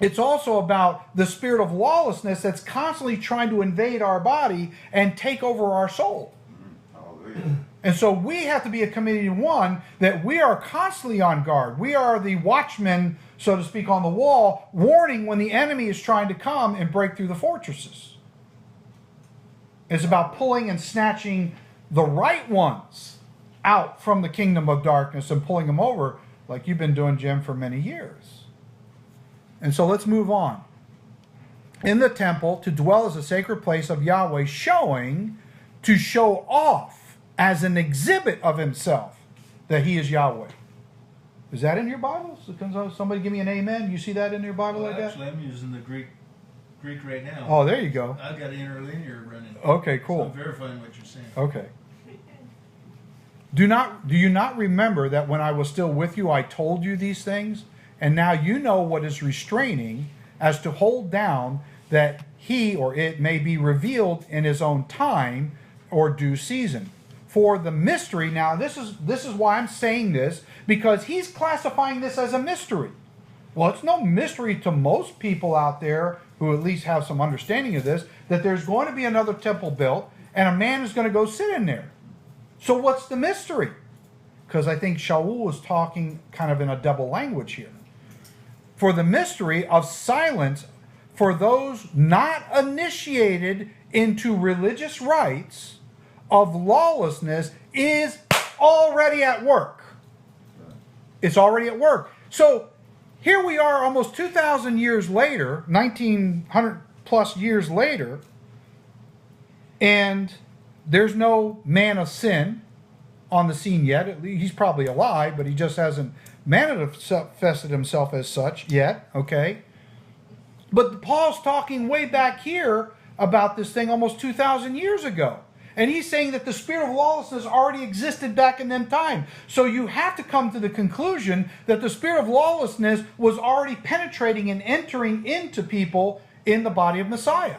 It's also about the spirit of lawlessness that's constantly trying to invade our body and take over our soul. Hallelujah. And so we have to be a committee of one, that we are constantly on guard. We are the watchmen, so to speak, on the wall, warning when the enemy is trying to come and break through the fortresses. It's about pulling and snatching the right ones out from the kingdom of darkness and pulling them over, like you've been doing, Jim, for many years. And so let's move on. In the temple, to dwell as a sacred place of Yahweh, to show off as an exhibit of himself that he is Yahweh. Is that in your Bible? Somebody give me an amen. You see that in your Bible like that? Actually, I'm using the Greek right now. Oh, there you go. I've got interlinear running. Okay, cool. So I'm verifying what you're saying. Okay. Do you not remember that when I was still with you, I told you these things? And now you know what is restraining, as to hold down that he or it may be revealed in his own time or due season. For the mystery, now this is why I'm saying this, because he's classifying this as a mystery. Well, it's no mystery to most people out there who at least have some understanding of this, that there's going to be another temple built and a man is going to go sit in there. So what's the mystery? Because I think Shaul is talking kind of in a double language here. For the mystery of silence for those not initiated into religious rites of lawlessness is already at work. It's already at work. So here we are almost 2,000 years later, 1,900 plus years later, and there's no man of sin on the scene yet. He's probably alive, but he just hasn't manifested himself as such yet, okay? But Paul's talking way back here about this thing almost 2,000 years ago. And he's saying that the spirit of lawlessness already existed back in them time. So you have to come to the conclusion that the spirit of lawlessness was already penetrating and entering into people in the body of Messiah.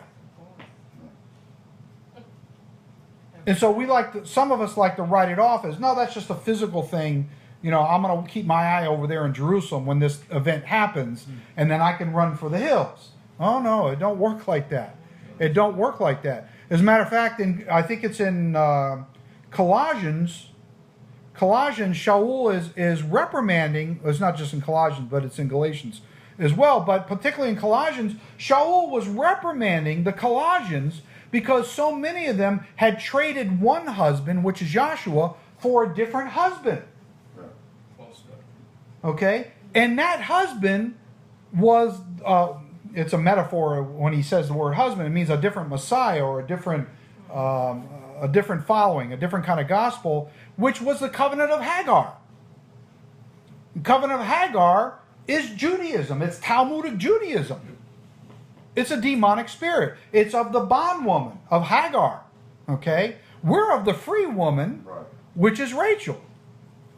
And so some of us like to write it off as, no, that's just a physical thing. You know, I'm going to keep my eye over there in Jerusalem when this event happens, and then I can run for the hills. Oh, no, it don't work like that. It don't work like that. As a matter of fact, I think it's in Colossians, Shaul is reprimanding, it's not just in Colossians, but it's in Galatians as well, but particularly in Colossians, Shaul was reprimanding the Colossians because so many of them had traded one husband, which is Joshua, for a different husband. Okay? And that husband was, it's a metaphor when he says the word husband, it means a different Messiah or a different following, a different kind of gospel, which was the covenant of Hagar. The covenant of Hagar is Judaism. It's Talmudic Judaism. It's a demonic spirit. It's of the bondwoman of Hagar. Okay? We're of the free woman, which is Rachel.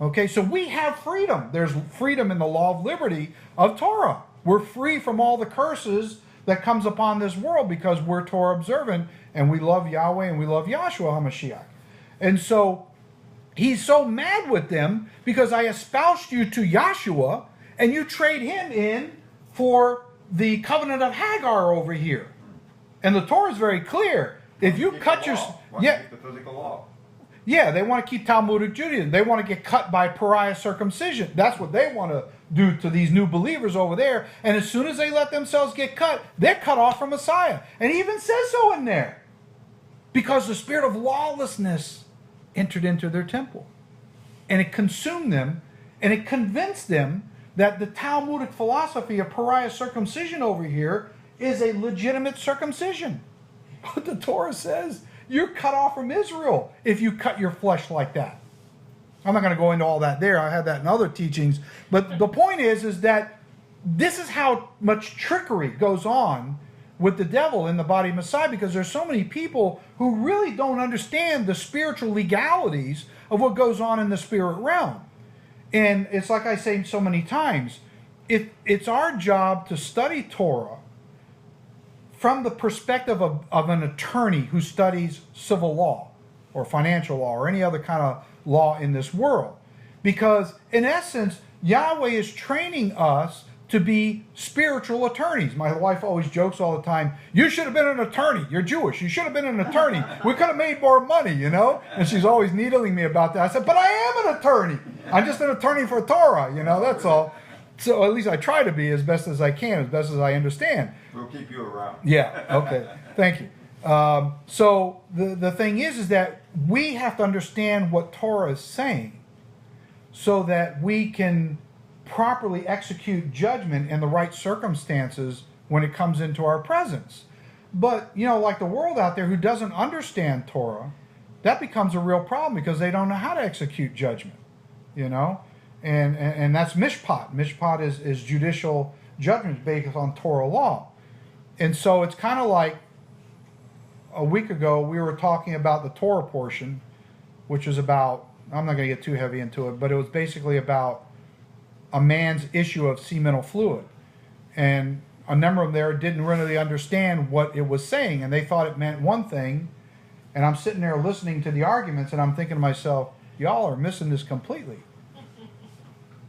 Okay, so we have freedom. There's freedom in the law of liberty of Torah. We're free from all the curses that comes upon this world because we're Torah observant and we love Yahweh and we love Yahshua HaMashiach. And so he's so mad with them because I espoused you to Yahshua and you trade him in for the covenant of Hagar over here. And the Torah is very clear. If you cut your... Yeah. The physical law. Yeah, they want to keep Talmudic Judaism. They want to get cut by pariah circumcision. That's what they want to do to these new believers over there. And as soon as they let themselves get cut, they're cut off from Messiah. And he even says so in there. Because the spirit of lawlessness entered into their temple. And it consumed them. And it convinced them that the Talmudic philosophy of pariah circumcision over here is a legitimate circumcision. But the Torah says you're cut off from Israel if you cut your flesh like that. I'm not going to go into all that there. I had that in other teachings. But the point is that this is how much trickery goes on with the devil in the body of Messiah, because there's so many people who really don't understand the spiritual legalities of what goes on in the spirit realm. And it's like I say so many times, it's our job to study Torah from the perspective of an attorney who studies civil law or financial law or any other kind of law in this world. Because in essence, Yahweh is training us to be spiritual attorneys. My wife always jokes all the time, you should have been an attorney. You're Jewish. You should have been an attorney. We could have made more money, you know? And she's always needling me about that. I said, but I am an attorney. I'm just an attorney for Torah, you know, that's all. So at least I try to be as best as I can, as best as I understand. We'll keep you around. Yeah, okay. Thank you. So the thing is that we have to understand what Torah is saying so that we can properly execute judgment in the right circumstances when it comes into our presence. But, you know, like the world out there who doesn't understand Torah, that becomes a real problem because they don't know how to execute judgment, you know? And that's mishpat. Mishpat is judicial judgment based on Torah law. And so it's kind of like a week ago we were talking about the Torah portion, which is about, I'm not going to get too heavy into it, but it was basically about a man's issue of seminal fluid. And a number of them there didn't really understand what it was saying, and they thought it meant one thing. And I'm sitting there listening to the arguments, and I'm thinking to myself, y'all are missing this completely.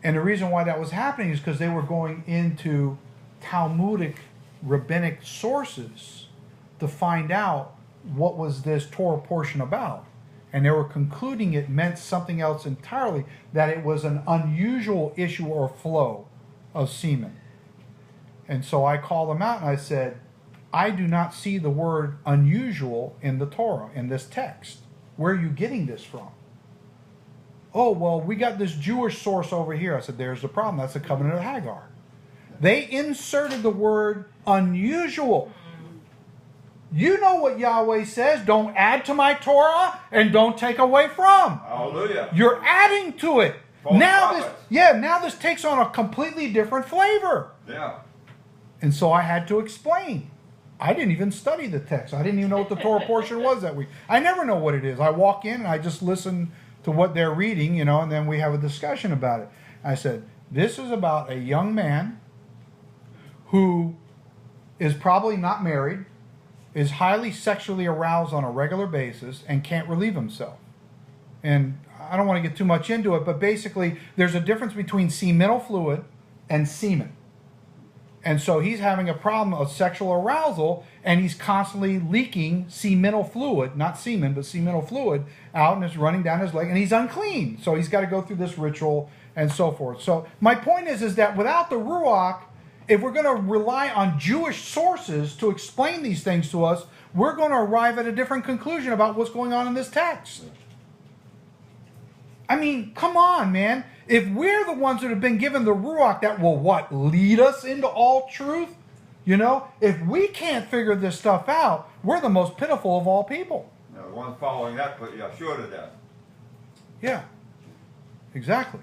And the reason why that was happening is because they were going into Talmudic rabbinic sources to find out what was this Torah portion about. And they were concluding it meant something else entirely, that it was an unusual issue or flow of semen. And so I called them out and I said, I do not see the word unusual in the Torah, in this text. Where are you getting this from? Oh, well, we got this Jewish source over here. I said, there's the problem. That's the covenant of Hagar. They inserted the word unusual. You know what Yahweh says. Don't add to my Torah and don't take away from. Hallelujah. You're adding to it. False Now prophets. this takes on a completely different flavor. Yeah. And so I had to explain. I didn't even study the text. I didn't even know what the Torah portion was that week. I never know what it is. I walk in and I just listen to what they're reading, you know, and then we have a discussion about it. I said, this is about a young man who is probably not married, is highly sexually aroused on a regular basis, and can't relieve himself. And I don't want to get too much into it, but basically there's a difference between seminal fluid and semen. And so he's having a problem of sexual arousal, and he's constantly leaking seminal fluid, not semen, but seminal fluid out, and it's running down his leg, and he's unclean. So he's got to go through this ritual and so forth. So my point is that without the Ruach, if we're going to rely on Jewish sources to explain these things to us, we're going to arrive at a different conclusion about what's going on in this text. I mean, come on, man. If we're the ones that have been given the Ruach that will, lead us into all truth? You know, if we can't figure this stuff out, we're the most pitiful of all people. The one following that put Yeshua to death. Yeah, exactly.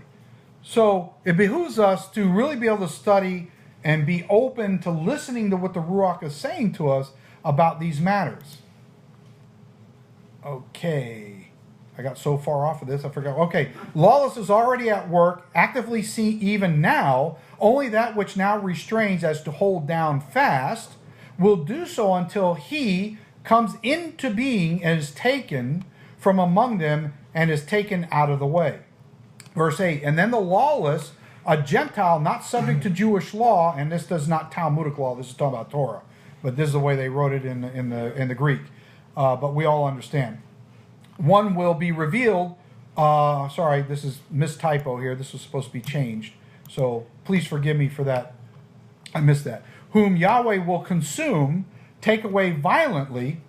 So it behooves us to really be able to study and be open to listening to what the Ruach is saying to us about these matters. Okay. I got so far off of this, I forgot. Okay. Lawless is already at work, actively see even now. Only that which now restrains as to hold down fast will do so until he comes into being and is taken from among them and is taken out of the way. Verse 8, and then the lawless, a Gentile not subject to Jewish law, and this does not Talmudic law, this is talking about Torah, but this is the way they wrote it in the Greek, but we all understand. one will be revealed. Sorry, this is mistypo here. This was supposed to be changed. So please forgive me for that. I missed that. Whom Yahweh will consume, take away violently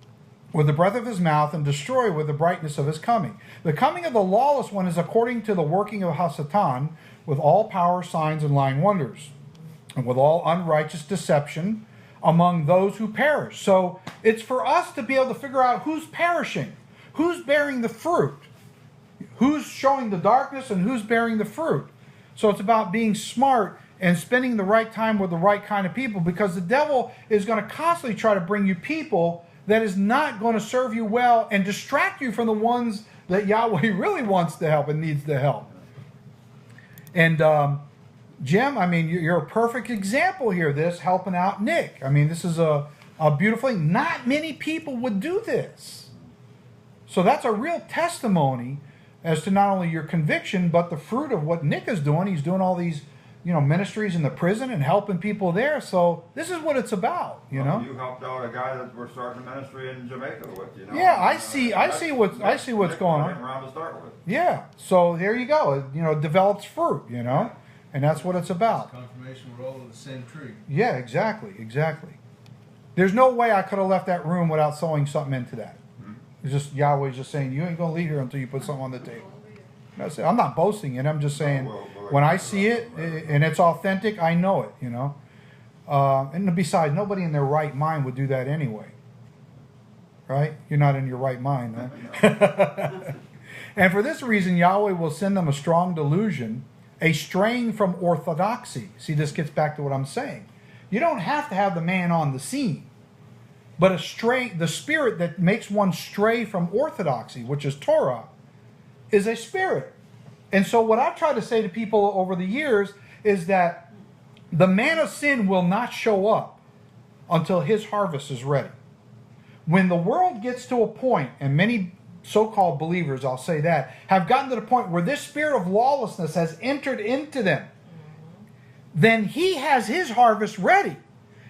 with the breath of his mouth, and destroy with the brightness of his coming. The coming of the lawless one is according to the working of Hasatan, with all power, signs, and lying wonders, and with all unrighteous deception among those who perish. So it's for us to be able to figure out who's perishing, who's bearing the fruit, who's showing the darkness, and who's bearing the fruit. So it's about being smart and spending the right time with the right kind of people, because the devil is going to constantly try to bring you people that is not going to serve you well and distract you from the ones that Yahweh really wants to help and needs to help. And Jim, I mean, you're a perfect example here of this, helping out Nick. I mean, this is a beautiful thing. Not many people would do this. So that's a real testimony as to not only your conviction, but the fruit of what Nick is doing. He's doing all these, ministries in the prison and helping people there. So this is what it's about, you know. You helped out a guy that we're starting a ministry in Jamaica with, Yeah, I see what's going on. Around to start with. Yeah. So there you go. It develops fruit, and that's what it's about. Confirmation we're all in the same tree. Yeah, exactly. There's no way I could have left that room without sewing something into that. It's just Yahweh's just saying, you ain't gonna leave here until you put something on the table. That's it. I'm not boasting it. I'm just saying, when I see it and it's authentic, I know it. And besides, nobody in their right mind would do that anyway. Right? You're not in your right mind, huh? And for this reason, Yahweh will send them a strong delusion, a straying from orthodoxy. See, this gets back to what I'm saying. You don't have to have the man on the scene. But the spirit that makes one stray from orthodoxy, which is Torah, is a spirit. And so what I've tried to say to people over the years is that the man of sin will not show up until his harvest is ready. When the world gets to a point, and many so-called believers, I'll say that, have gotten to the point where this spirit of lawlessness has entered into them, then he has his harvest ready.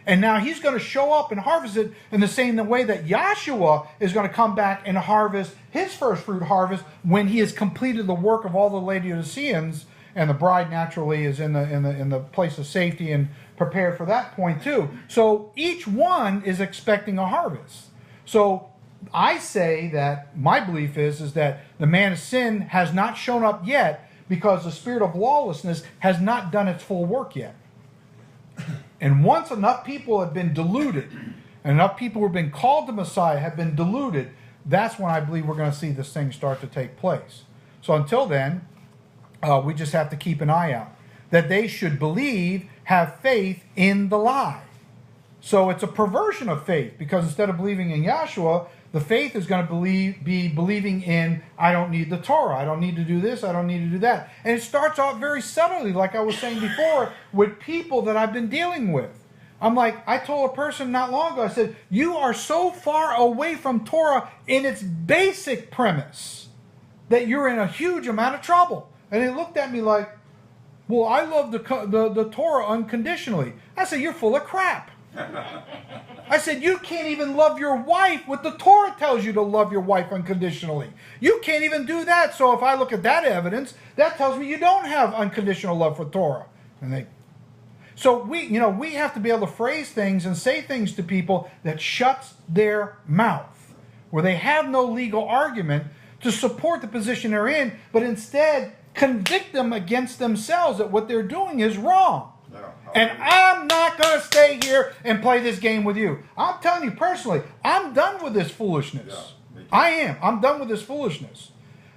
And now he's going to show up and harvest it in the same way that Yahshua is going to come back and harvest his first fruit harvest when he has completed the work of all the Laodiceans, and the bride naturally is in the place of safety and prepared for that point too. So each one is expecting a harvest. So I say that my belief is that the man of sin has not shown up yet because the spirit of lawlessness has not done its full work yet. And once enough people have been deluded, and enough people who have been called to Messiah have been deluded, that's when I believe we're going to see this thing start to take place. So until then, we just have to keep an eye out. That they should believe, have faith in the lie. So it's a perversion of faith, because instead of believing in Yahshua, the faith is going to be believing in, I don't need the Torah, I don't need to do this, I don't need to do that. And it starts off very subtly, like I was saying before, with people that I've been dealing with. I told a person not long ago, I said, you are so far away from Torah in its basic premise that you're in a huge amount of trouble. And they looked at me like, well, I love the Torah unconditionally. I said, you're full of crap. I said, you can't even love your wife what the Torah tells you to love your wife unconditionally. You can't even do that. So if I look at that evidence, that tells me you don't have unconditional love for Torah. So we have to be able to phrase things and say things to people that shuts their mouth, where they have no legal argument to support the position they're in, but instead convict them against themselves that what they're doing is wrong. And I'm not going to stay here and play this game with you. I'm telling you personally, I'm done with this foolishness. Yeah, I am. I'm done with this foolishness.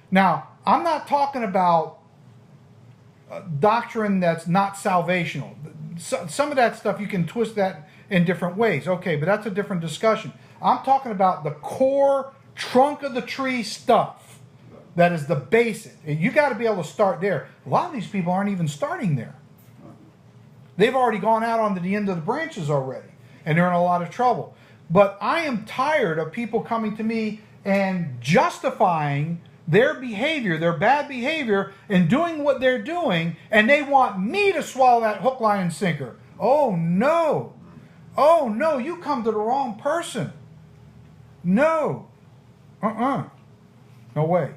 Now, I'm not talking about doctrine that's not salvational. Some of that stuff, you can twist that in different ways. Okay, but that's a different discussion. I'm talking about the core trunk of the tree stuff. That is the basic. You got to be able to start there. A lot of these people aren't even starting there. They've already gone out onto the end of the branches already, and they're in a lot of trouble. But I am tired of people coming to me and justifying their behavior, their bad behavior, and doing what they're doing, and they want me to swallow that hook, line, and sinker. Oh, no. Oh, no, you come to the wrong person. No. No way.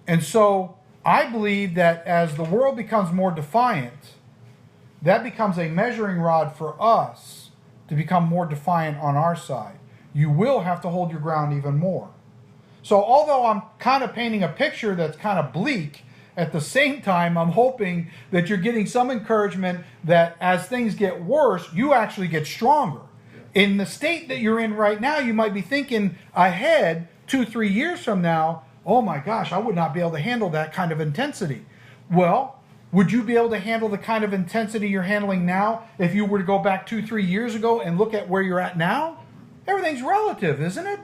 And so I believe that as the world becomes more defiant, that becomes a measuring rod for us to become more defiant on our side. You will have to hold your ground even more. So although I'm kind of painting a picture that's kind of bleak, at the same time, I'm hoping that you're getting some encouragement that as things get worse, you actually get stronger. In the state that you're in right now, you might be thinking ahead 2-3 years from now, oh my gosh, I would not be able to handle that kind of intensity. Well, would you be able to handle the kind of intensity you're handling now if you were to go back 2-3 years ago and look at where you're at now? Everything's relative, isn't it?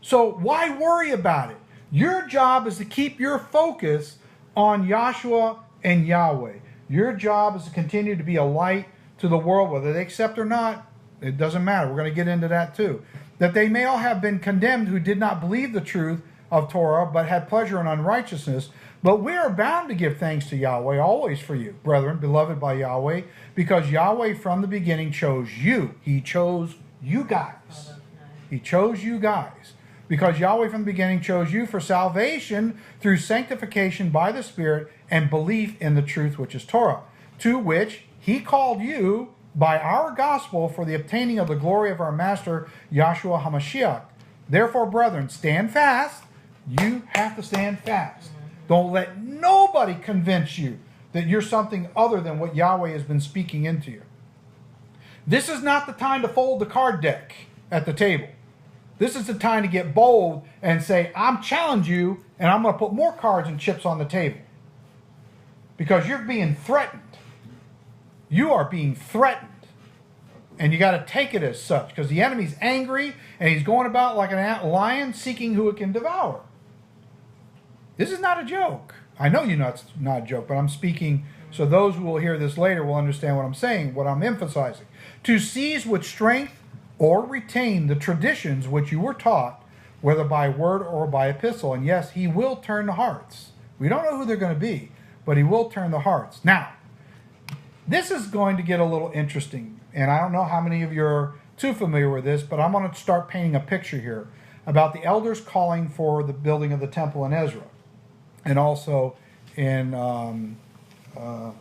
So why worry about it? Your job is to keep your focus on Yahshua and Yahweh. Your job is to continue to be a light to the world, whether they accept or not. It doesn't matter. We're going to get into that too. That they may all have been condemned who did not believe the truth of Torah, but had pleasure in unrighteousness. But we are bound to give thanks to Yahweh always for you, brethren, beloved by Yahweh, because Yahweh from the beginning chose you. He chose you guys. He chose you guys. Because Yahweh from the beginning chose you for salvation through sanctification by the Spirit and belief in the truth which is Torah, to which he called you by our gospel for the obtaining of the glory of our Master, Yahshua HaMashiach. Therefore, brethren, stand fast. You have to stand fast. Don't let nobody convince you that you're something other than what Yahweh has been speaking into you. This is not the time to fold the card deck at the table. This is the time to get bold and say, I'm challenging you, and I'm going to put more cards and chips on the table. Because you're being threatened. You are being threatened. And you got to take it as such, because the enemy's angry, and he's going about like a lion seeking who it can devour. This is not a joke. I know you know it's not a joke, but I'm speaking so those who will hear this later will understand what I'm saying, what I'm emphasizing. To seize with strength or retain the traditions which you were taught, whether by word or by epistle. And yes, he will turn the hearts. We don't know who they're going to be, but he will turn the hearts. Now, this is going to get a little interesting, and I don't know how many of you are too familiar with this, but I'm going to start painting a picture here about the elders calling for the building of the temple in Ezra, and also in, I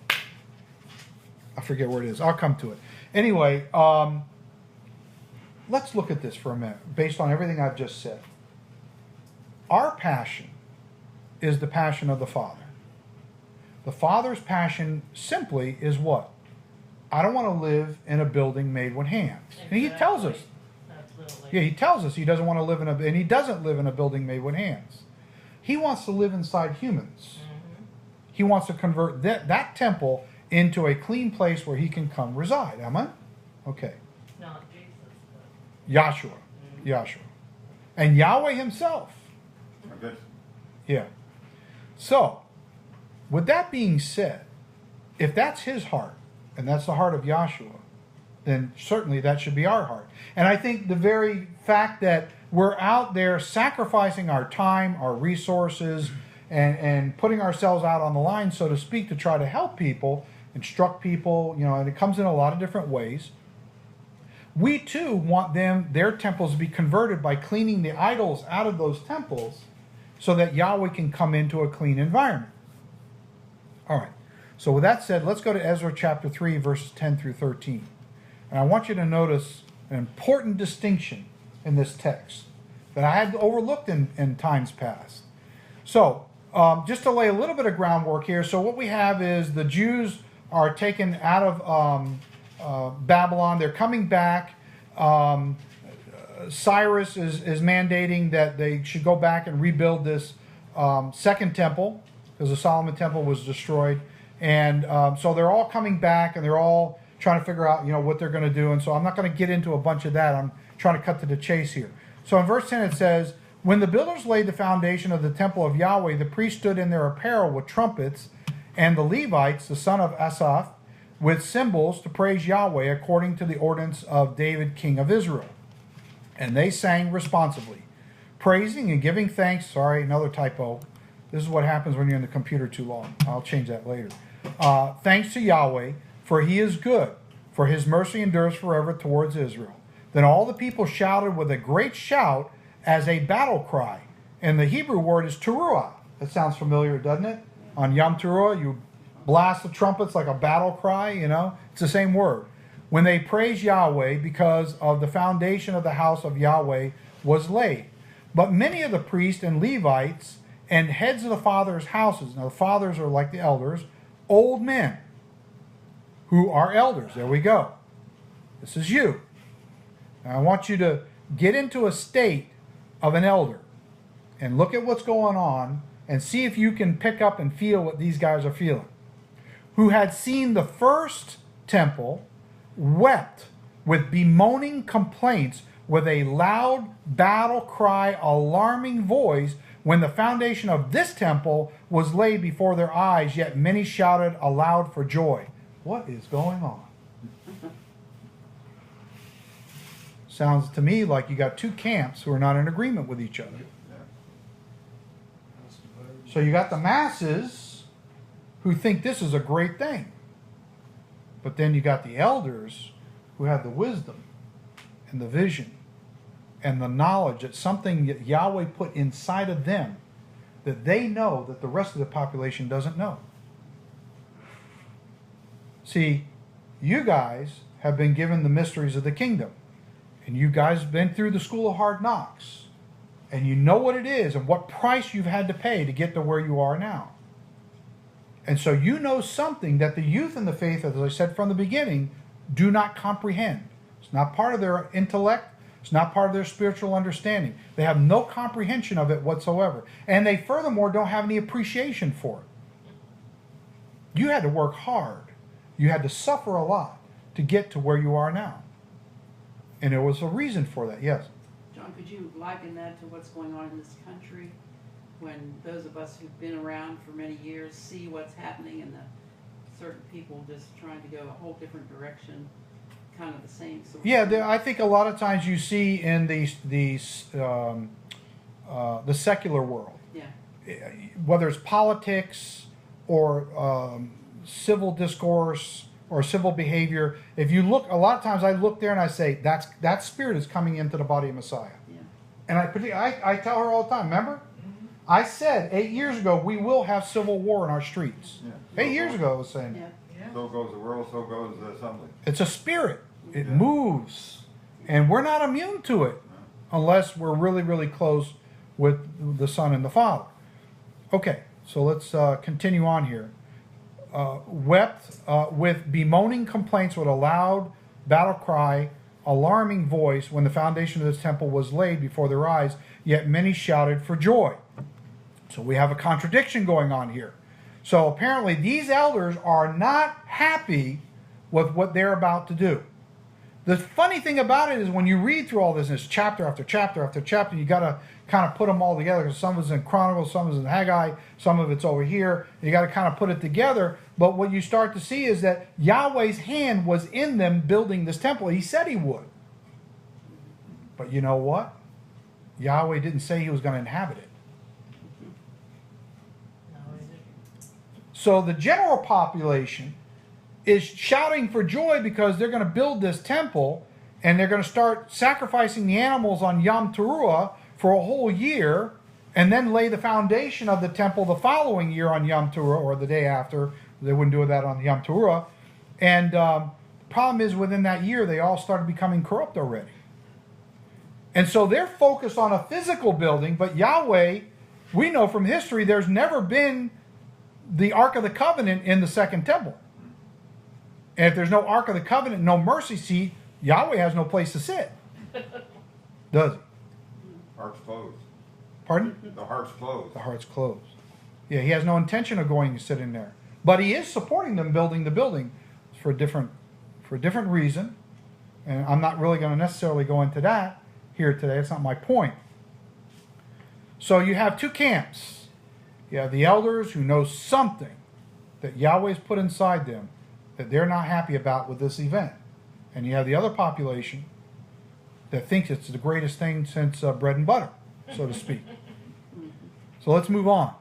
forget where it is. I'll come to it. Anyway, let's look at this for a minute, based on everything I've just said. Our passion is the passion of the Father. The Father's passion simply is what? I don't want to live in a building made with hands. Exactly. And he tells us. Absolutely. Yeah, he tells us he doesn't want to live in and he doesn't live in a building made with hands. He wants to live inside humans. Mm-hmm. He wants to convert that temple into a clean place where he can come reside. Am I? Okay. Not Jesus, but Yahshua. Mm-hmm. Yahshua. And Yahweh himself. Okay. Yeah. So, with that being said, if that's his heart, and that's the heart of Yahshua, then certainly that should be our heart. And I think the very fact that we're out there sacrificing our time, our resources, and putting ourselves out on the line, so to speak, to try to help people, instruct people, and it comes in a lot of different ways. We too want their temples to be converted by cleaning the idols out of those temples so that Yahweh can come into a clean environment. All right. So with that said, let's go to Ezra chapter 3, verses 10 through 13. And I want you to notice an important distinction in this text that I had overlooked in times past. So, just to lay a little bit of groundwork here. So what we have is the Jews are taken out of Babylon. They're coming back. Cyrus is mandating that they should go back and rebuild this second temple, because the Solomon temple was destroyed. And so they're all coming back, and they're all trying to figure out, what they're going to do. And so I'm not going to get into a bunch of that. I'm trying to cut to the chase here. So in verse 10 it says, when the builders laid the foundation of the temple of Yahweh, the priests stood in their apparel with trumpets, and the Levites, the son of Asaph, with cymbals to praise Yahweh according to the ordinance of David, king of Israel. And they sang responsively, praising and giving thanks. Sorry, another typo. This is what happens when you're in the computer too long. I'll change that later. Thanks to Yahweh, for he is good, for his mercy endures forever towards Israel. Then all the people shouted with a great shout as a battle cry. And the Hebrew word is teruah. That sounds familiar, doesn't it? On Yom Teruah, you blast the trumpets like a battle cry, you know? It's the same word. When they praise Yahweh because of the foundation of the house of Yahweh was laid. But many of the priests and Levites and heads of the fathers' houses, now the fathers are like the elders, old men who are elders. There we go. This is you. Now I want you to get into a state of an elder and look at what's going on and see if you can pick up and feel what these guys are feeling. Who had seen the first temple, wept with bemoaning complaints with a loud battle cry, alarming voice when the foundation of this temple was laid before their eyes, yet many shouted aloud for joy. What is going on? Sounds to me like you got two camps who are not in agreement with each other. So you got the masses who think this is a great thing. But then you got the elders who have the wisdom and the vision and the knowledge that something that Yahweh put inside of them that they know that the rest of the population doesn't know. See, you guys have been given the mysteries of the kingdom. And you guys have been through the school of hard knocks. And you know what it is and what price you've had to pay to get to where you are now. And so you know something that the youth in the faith, as I said from the beginning, do not comprehend. It's not part of their intellect. It's not part of their spiritual understanding. They have no comprehension of it whatsoever. And they furthermore don't have any appreciation for it. You had to work hard. You had to suffer a lot to get to where you are now. And there was a reason for that, yes. John, could you liken that to what's going on in this country when those of us who've been around for many years see what's happening and the certain people just trying to go a whole different direction, kind of the same sort of thing? I think a lot of times you see in the secular world, whether it's politics or civil discourse or civil behavior, if you look, a lot of times I look there and I say, that spirit is coming into the body of Messiah. Yeah. And I tell her all the time, remember? I said 8 years ago, we will have civil war in our streets. Yeah. 8 years ago I was saying. Yeah. So goes the world, so goes the assembly. It's a spirit. It moves. And we're not immune to it unless we're really, really close with the Son and the Father. Okay, so let's continue on here. Wept with bemoaning complaints with a loud battle cry, alarming voice when the foundation of this temple was laid before their eyes, yet many shouted for joy. So we have a contradiction going on here. So apparently these elders are not happy with what they're about to do. The funny thing about it is when you read through all this, and it's chapter after chapter after chapter, you got to kind of put them all together because some of it's in Chronicles, some of it's in Haggai, some of it's over here. And you got to kind of put it together. But what you start to see is that Yahweh's hand was in them building this temple. He said he would. But you know what? Yahweh didn't say he was going to inhabit it. So the general population is shouting for joy because they're going to build this temple and they're going to start sacrificing the animals on Yom Teruah for a whole year and then lay the foundation of the temple the following year on Yom Teruah or the day after. They wouldn't do that on Yom Teruah. And the problem is within that year they all started becoming corrupt already. And so they're focused on a physical building, but Yahweh, we know from history, there's never been the Ark of the Covenant in the second temple. And if there's no Ark of the Covenant, no mercy seat, Yahweh has no place to sit. Does he? Heart's closed. Pardon? The heart's closed. The heart's closed. Yeah, he has no intention of going to sit in there. But he is supporting them building the building for a different reason. And I'm not really going to necessarily go into that here today. It's not my point. So you have two camps. You have the elders who know something that Yahweh's put inside them that they're not happy about with this event. And you have the other population that thinks it's the greatest thing since bread and butter, so to speak. So let's move on.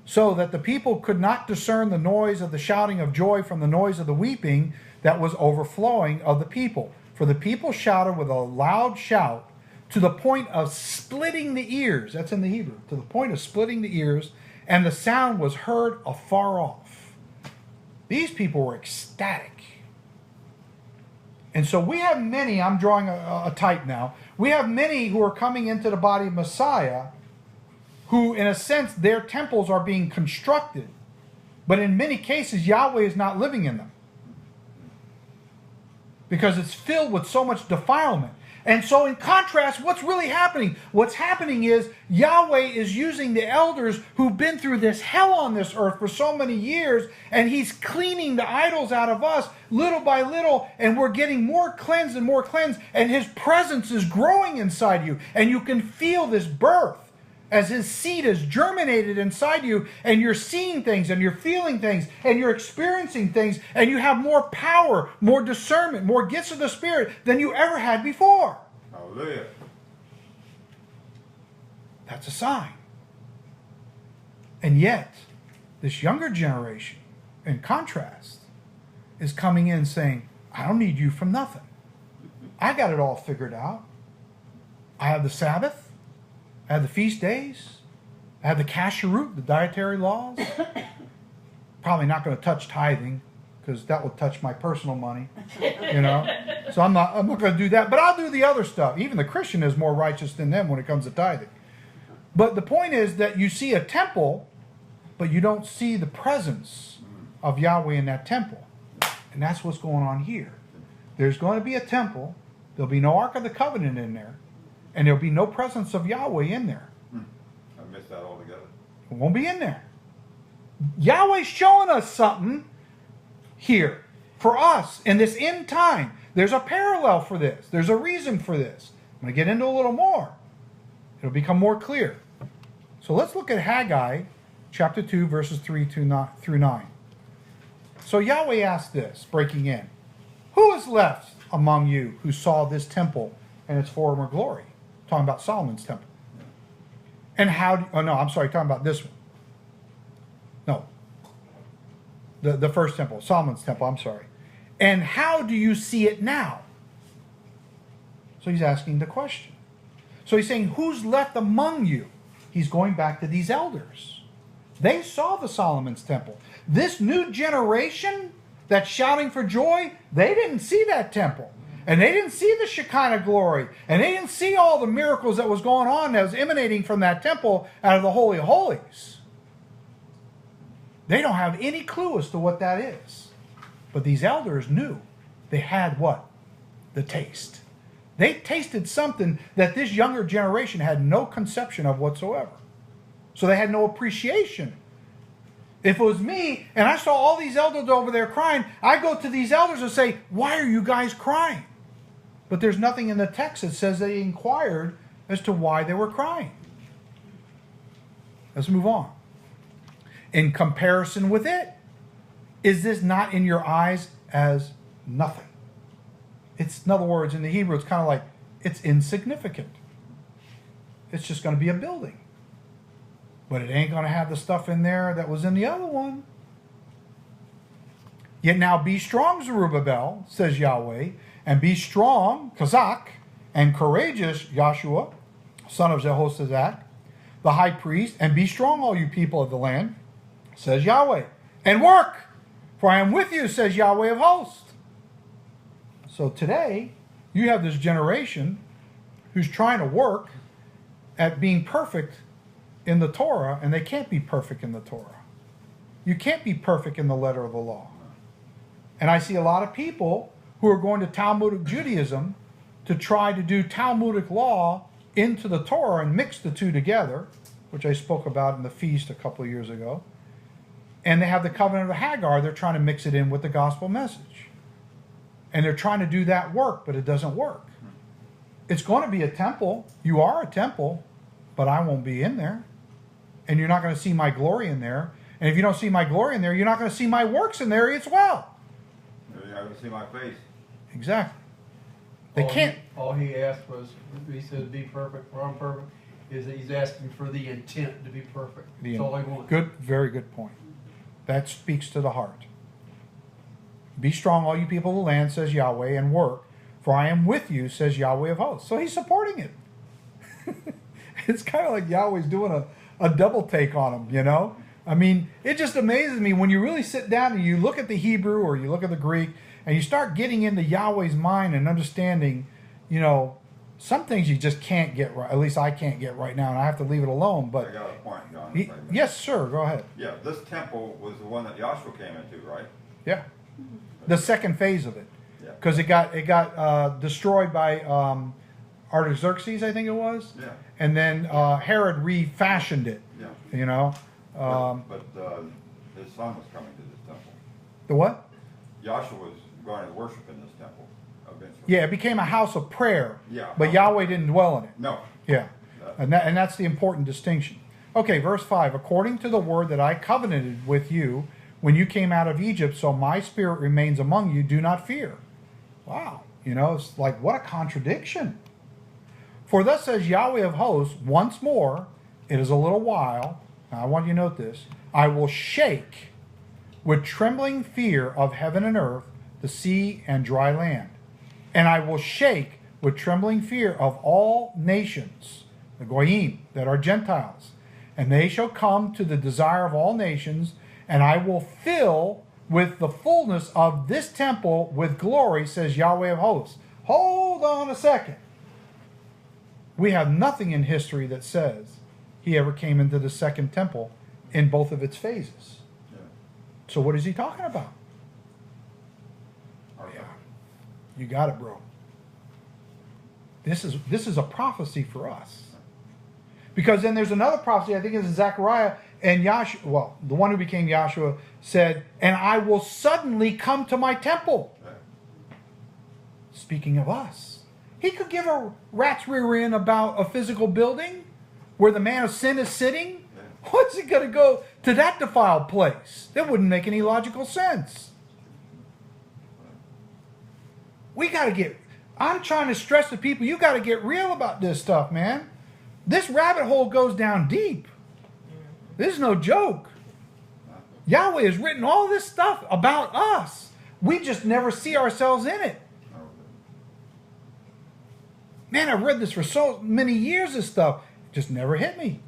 So that the people could not discern the noise of the shouting of joy from the noise of the weeping that was overflowing of the people. For the people shouted with a loud shout to the point of splitting the ears. That's in the Hebrew. To the point of splitting the ears, and the sound was heard afar off. These people were ecstatic. And so we have many, I'm drawing a type now, we have many who are coming into the body of Messiah who, in a sense, their temples are being constructed. But in many cases, Yahweh is not living in them. Because it's filled with so much defilement. And so in contrast, what's really happening? What's happening is Yahweh is using the elders who've been through this hell on this earth for so many years, and he's cleaning the idols out of us little by little, and we're getting more cleansed and more cleansed, and his presence is growing inside you, and you can feel this birth as his seed has germinated inside you, and you're seeing things, and you're feeling things, and you're experiencing things, and you have more power, more discernment, more gifts of the Spirit than you ever had before. Hallelujah. That's a sign. And yet, this younger generation, in contrast, is coming in saying, I don't need you from nothing. I got it all figured out. I have the Sabbath. I have the feast days. I have the kasherut, the dietary laws. Probably not going to touch tithing because that will touch my personal money, you know. So I'm not going to do that. But I'll do the other stuff. Even the Christian is more righteous than them when it comes to tithing. But the point is that you see a temple, but you don't see the presence of Yahweh in that temple. And that's what's going on here. There's going to be a temple. There'll be no Ark of the Covenant in there. And there'll be no presence of Yahweh in there. I missed that altogether. It won't be in there. Yahweh's showing us something here for us in this end time. There's a parallel for this. There's a reason for this. I'm going to get into a little more. It'll become more clear. So let's look at Haggai chapter 2, verses 3 through 9. So Yahweh asked this, breaking in. Who is left among you who saw this temple and its former glory? Talking about Solomon's temple. And how, talking about this one. No. The first temple, Solomon's temple, I'm sorry. And how do you see it now? So he's asking the question. So he's saying, who's left among you? He's going back to these elders. They saw the Solomon's temple. This new generation that's shouting for joy, they didn't see that temple. And they didn't see the Shekinah glory. And they didn't see all the miracles that was going on that was emanating from that temple out of the Holy of Holies. They don't have any clue as to what that is. But these elders knew. They had what? The taste. They tasted something that this younger generation had no conception of whatsoever. So they had no appreciation. If it was me and I saw all these elders over there crying, I go to these elders and say, why are you guys crying? But there's nothing in the text that says they inquired as to why they were crying. Let's move on. In comparison with it, is this not in your eyes as nothing? It's, in other words, in the Hebrew, it's kind of like, it's insignificant. It's just going to be a building. But it ain't going to have the stuff in there that was in the other one. Yet now be strong, Zerubbabel, says Yahweh, and be strong, Kazak, and courageous, Joshua, son of Jehoshaphat, the high priest, and be strong, all you people of the land, says Yahweh, and work, for I am with you, says Yahweh of hosts. So today, you have this generation who's trying to work at being perfect in the Torah, and they can't be perfect in the Torah. You can't be perfect in the letter of the law. And I see a lot of people who are going to Talmudic Judaism to try to do Talmudic law into the Torah and mix the two together, which I spoke about in the feast a couple of years ago. And they have the covenant of Hagar. They're trying to mix it in with the gospel message. And they're trying to do that work, but it doesn't work. It's going to be a temple. You are a temple, but I won't be in there. And you're not going to see my glory in there. And if you don't see my glory in there, you're not going to see my works in there as well. You're not going to see my face. Exactly. They can't. All he asked was, he said, be perfect, for I'm perfect, is that he's asking for the intent to be perfect. That's all he wants. Good, very good point. That speaks to the heart. Be strong, all you people of the land, says Yahweh, and work, for I am with you, says Yahweh of hosts. So he's supporting it. it's kind of like Yahweh's doing a double take on them, you know? I mean, it just amazes me when you really sit down and you look at the Hebrew or you look at the Greek and you start getting into Yahweh's mind and understanding, you know, some things you just can't get right. At least I can't get right now, and I have to leave it alone. But I got a point, John. if I may. yes, sir. Go ahead. Yeah, this temple was the one that Joshua came into, right? Yeah, the second phase of it, Yeah. because it got destroyed by Artaxerxes, I think it was, Yeah. and then Herod refashioned it. Yeah. You know, But his son was coming to this temple. the what? Joshua was going to worship in this temple eventually. Yeah, it became a house of prayer. Yeah. But Yahweh didn't dwell in it. No. Yeah, and that's the important distinction. Okay, verse 5, according to the word that I covenanted with you when you came out of Egypt, so my spirit remains among you, do not fear. Wow, you know, it's like, what a contradiction. For thus says Yahweh of hosts, once more, it is a little while, now I want you to note this, I will shake with trembling fear of heaven and earth, the sea and dry land. And I will shake with trembling fear of all nations, the Goyim, that are Gentiles. And they shall come to the desire of all nations, and I will fill with the fullness of this temple with glory, says Yahweh of hosts. Hold on a second. We have nothing in history that says he ever came into the second temple in both of its phases. Yeah. So what is he talking about? Okay. You got it, bro. This is a prophecy for us. Because then there's another prophecy, I think it's Zechariah, and Yahshua, well, the one who became Yahshua said, and I will suddenly come to my temple. Yeah. Speaking of us. He could give a rat's rear end about a physical building where the man of sin is sitting. Yeah. What's he going to go to that defiled place? That wouldn't make any logical sense. We got to get, I'm trying to stress to people, you got to get real about this stuff, man. This rabbit hole goes down deep. This is no joke. Yahweh has written all this stuff about us. We just never see ourselves in it. Man, I've read this for so many years, this stuff. It just never hit me.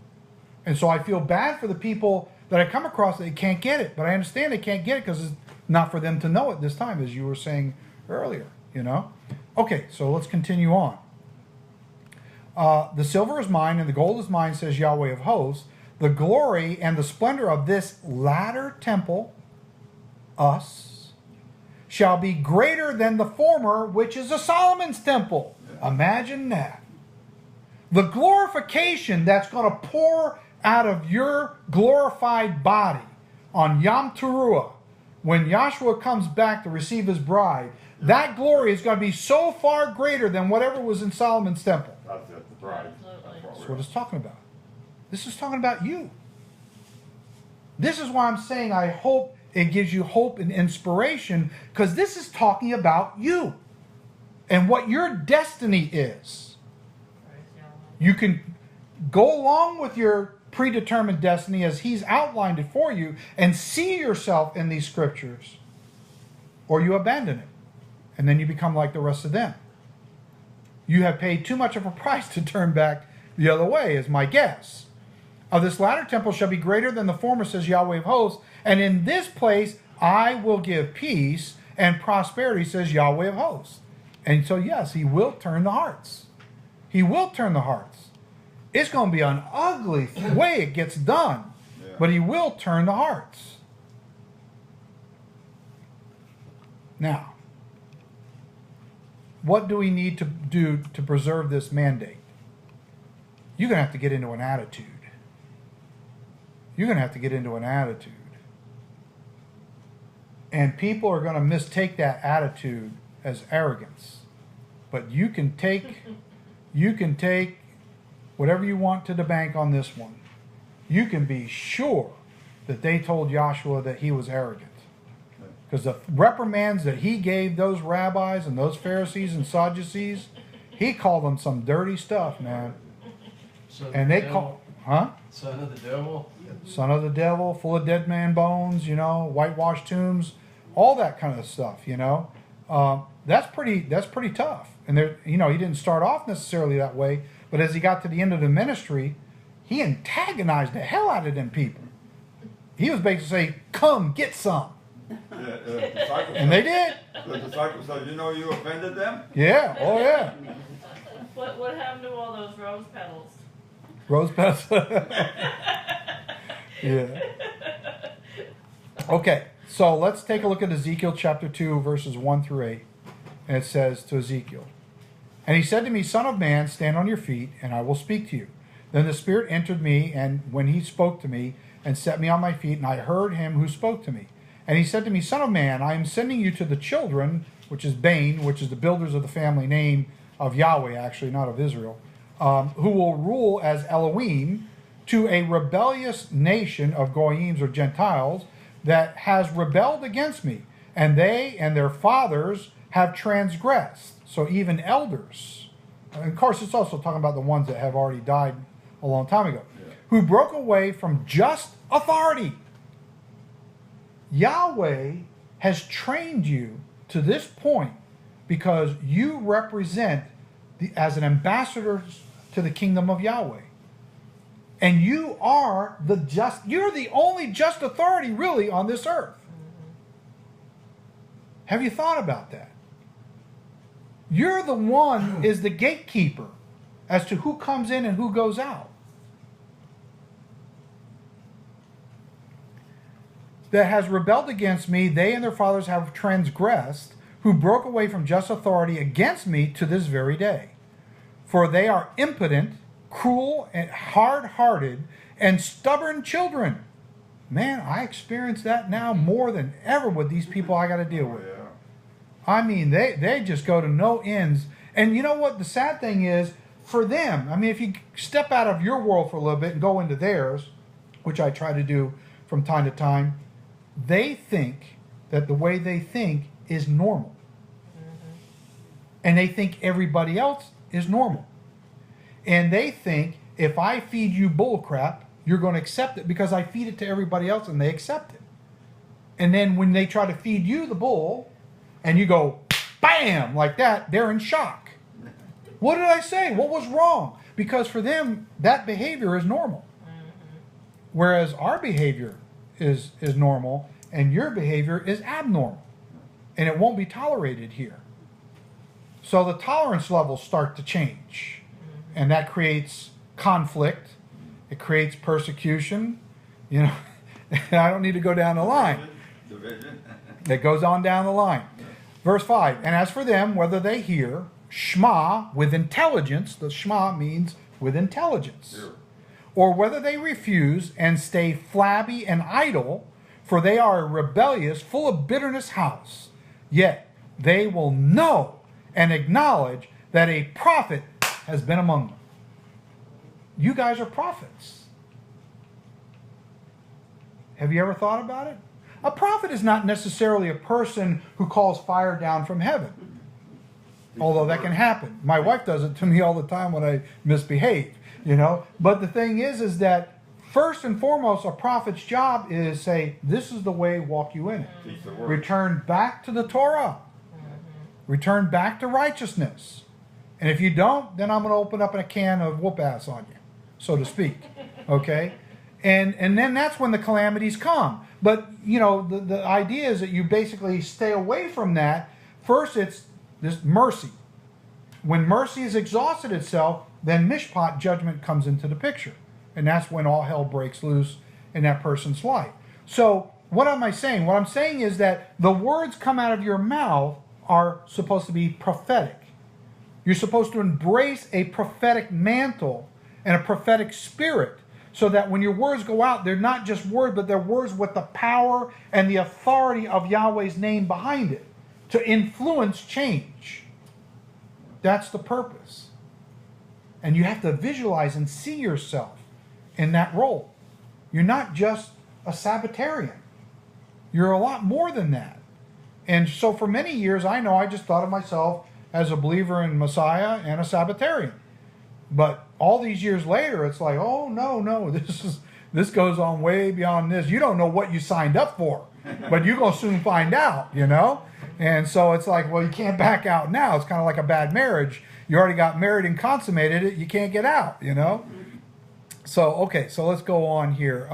And so I feel bad for the people that I come across that they can't get it. But I understand they can't get it because it's not for them to know it this time, as you were saying earlier, you know? Okay, so let's continue on. The silver is mine and the gold is mine, says Yahweh of hosts. The glory and the splendor of this latter temple, us, shall be greater than the former, which is a Solomon's temple. Imagine that. The glorification that's going to pour out of your glorified body on Yom Teruah, when Yahshua comes back to receive his bride, that glory is going to be so far greater than whatever was in Solomon's temple. That's it, the bride. Absolutely. That's what it's talking about. This is talking about you. This is why I'm saying I hope it gives you hope and inspiration, because this is talking about you and what your destiny is. Praise Yahweh. You can go along with your predetermined destiny as he's outlined it for you and see yourself in these scriptures, or you abandon it and then you become like the rest of them. You have paid too much of a price to turn back the other way, is my guess. Of this latter temple shall be greater than the former, says Yahweh of hosts, and in this place I will give peace and prosperity, says Yahweh of hosts. And so yes, he will turn the hearts. He will turn the hearts. It's going to be an ugly way it gets done, but he will turn the hearts. Now, what do we need to do to preserve this mandate? You're going to have to get into an attitude. You're going to have to get into an attitude. And people are going to mistake that attitude as arrogance. But you can take whatever you want to the bank on this one. You can be sure that they told Joshua that he was arrogant. Because the reprimands that he gave those rabbis and those Pharisees and Sadducees, he called them some dirty stuff, man. And they call, huh? Son of the devil. Son of the devil, full of dead man bones, you know, whitewashed tombs, all that kind of stuff, you know. That's pretty tough. And there, you know, he didn't start off necessarily that way, But as he got to the end of the ministry, he antagonized the hell out of them people. He was basically saying, come get some. The disciples And they did. The disciples said, you know you offended them? Yeah, oh yeah. What happened to all those rose petals? Rose petals. Yeah. Okay, so let's take a look at Ezekiel chapter 2, verses 1 through 8. And it says to Ezekiel, and he said to me, Son of man, stand on your feet, and I will speak to you. Then the Spirit entered me, and when he spoke to me, and set me on my feet, and I heard him who spoke to me. And he said to me, Son of man, I am sending you to the children, which is Bane, which is the builders of the family name of Yahweh, actually, not of Israel, who will rule as Elohim, to a rebellious nation of Goyims or Gentiles that has rebelled against me, and they and their fathers have transgressed. So even elders, and of course it's also talking about the ones that have already died a long time ago, who broke away from just authority. Yahweh has trained you to this point because you represent as an ambassador to the kingdom of Yahweh. And you're the only just authority really on this earth. Have you thought about that? You're the one who is the gatekeeper as to who comes in and who goes out. That has rebelled against me, they and their fathers have transgressed, who broke away from just authority against me to this very day. For they are impotent, cruel, and hard-hearted, and stubborn children. Man, I experience that now more than ever with these people I got to deal with. Yeah. I mean, they just go to no ends. And you know what the sad thing is? For them, I mean, if you step out of your world for a little bit and go into theirs, which I try to do from time to time, they think that the way they think is normal. And they think everybody else is normal. And they think if I feed you bull crap, you're going to accept it because I feed it to everybody else and they accept it. And then when they try to feed you the bull and you go, bam, like that, they're in shock. What did I say? What was wrong? Because for them, that behavior is normal. Whereas our behavior is normal and your behavior is abnormal. And it won't be tolerated here. So the tolerance levels start to change. And that creates conflict. It creates persecution. You know, I don't need to go down the line. Division. It goes on down the line. Verse 5, and as for them, whether they hear Shema with intelligence, the Shema means with intelligence, Sure. or whether they refuse and stay flabby and idle, for they are a rebellious, full of bitterness house, yet they will know and acknowledge that a prophet has been among them. You guys are prophets. Have you ever thought about it? A prophet is not necessarily a person who calls fire down from heaven. Although that can happen. My wife does it to me all the time when I misbehave, you know. But the thing is that first and foremost, a prophet's job is say, this is the way, walk you in it. Teach the word. Return back to the Torah. Return back to righteousness. And if you don't, then I'm going to open up a can of whoop ass on you, so to speak. Okay? And then that's when the calamities come. But, you know, the idea is that you basically stay away from that. First, it's this mercy. When mercy has exhausted itself, then mishpat, judgment, comes into the picture. And that's when all hell breaks loose in that person's life. So, what am I saying? What I'm saying is that the words come out of your mouth are supposed to be prophetic. You're supposed to embrace a prophetic mantle and a prophetic spirit, so that when your words go out, they're not just words, but they're words with the power and the authority of Yahweh's name behind it to influence change. That's the purpose. And you have to visualize and see yourself in that role. You're not just a Sabbatarian. You're a lot more than that. And so for many years, I know I just thought of myself as a believer in Messiah and a Sabbatarian. But all these years later, it's like, oh, no, this goes on way beyond this. You don't know what you signed up for, but you're going to soon find out, you know? And so it's like, well, you can't back out now. It's kind of like a bad marriage. you already got married and consummated it, you can't get out, you know? So, okay, so let's go on here.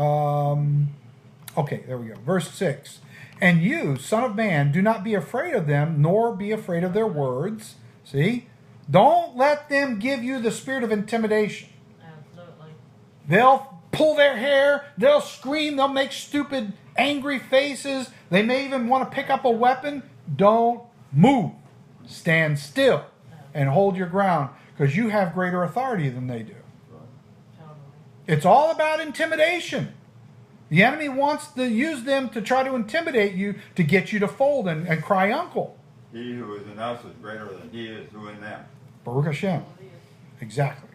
Okay, there we go. Verse 6. And you, son of man, do not be afraid of them, nor be afraid of their words. See? Don't let them give you the spirit of intimidation. Absolutely. They'll pull their hair, they'll scream, they'll make stupid, angry faces. They may even want to pick up a weapon. Don't move. Stand still and hold your ground, because you have greater authority than they do. Totally. It's all about intimidation. The enemy wants to use them to try to intimidate you, to get you to fold and cry uncle. He who is in us is greater than he is who in them. Baruch Hashem. Exactly.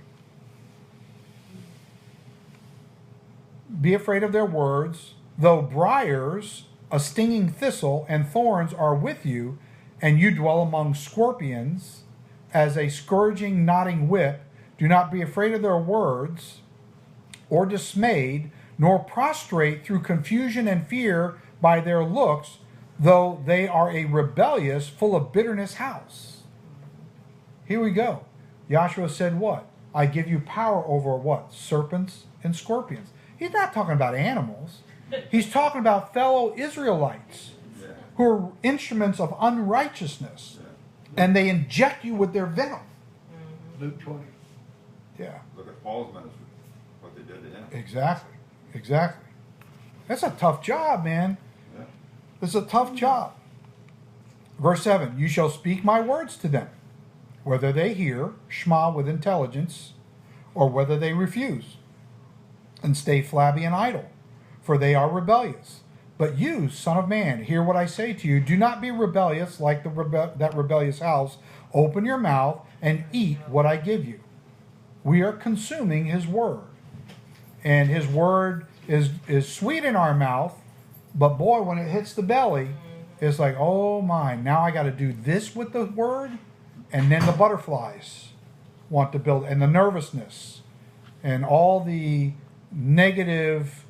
Be afraid of their words, though briars, a stinging thistle, and thorns are with you, and you dwell among scorpions, as a scourging, knotting whip. Do not be afraid of their words, or dismayed, nor prostrate through confusion and fear by their looks, though they are a rebellious, full of bitterness house. Here we go. Yahshua said what? I give you power over what? Serpents and scorpions. He's not talking about animals. He's talking about fellow Israelites who are instruments of unrighteousness. And they inject you with their venom. Luke 20. Yeah. Look at Paul's ministry, what they did to him. Exactly. Exactly. That's a tough job, man. Yeah. It's a tough job. Verse 7, you shall speak my words to them, whether they hear, shema with intelligence, or whether they refuse, and stay flabby and idle, for they are rebellious. But you, son of man, hear what I say to you. Do not be rebellious like that rebellious house. Open your mouth and eat what I give you. We are consuming his word. And his word is sweet in our mouth, but boy, when it hits the belly, it's like, oh my, now I got to do this with the word, and then the butterflies want to build, and the nervousness, and all the negative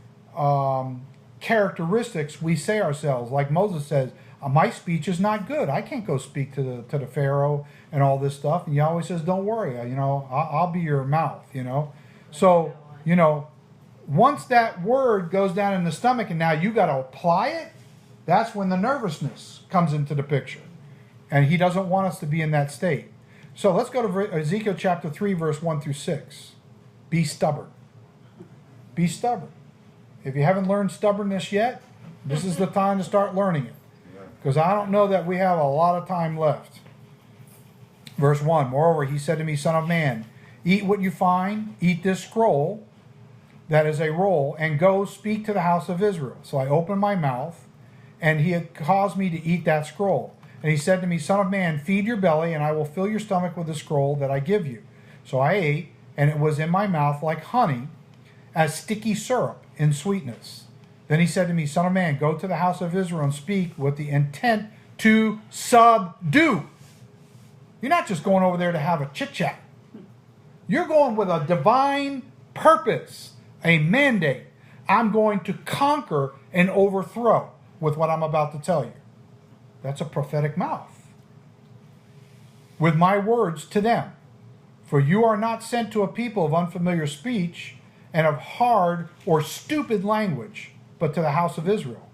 characteristics we say ourselves. Like Moses says, my speech is not good. I can't go speak to the Pharaoh and all this stuff. And Yahweh says, don't worry, I'll be your mouth, So, once that word goes down in the stomach and now you got to apply it, that's when the nervousness comes into the picture. And he doesn't want us to be in that state. So let's go to Ezekiel chapter 3, verse 1 through 6. Be stubborn. Be stubborn. If you haven't learned stubbornness yet, this is the time to start learning it. Because I don't know that we have a lot of time left. Verse 1, moreover, he said to me, son of man, eat what you find, eat this scroll, that is a roll, and go speak to the house of Israel. So I opened my mouth, and he had caused me to eat that scroll. And he said to me, son of man, feed your belly, and I will fill your stomach with the scroll that I give you. So I ate, and it was in my mouth like honey, as sticky syrup in sweetness. Then he said to me, son of man, go to the house of Israel and speak with the intent to subdue. You're not just going over there to have a chit-chat. You're going with a divine purpose, a mandate. I'm going to conquer and overthrow with what I'm about to tell you. That's a prophetic mouth. With my words to them. For you are not sent to a people of unfamiliar speech and of hard or stupid language, but to the house of Israel.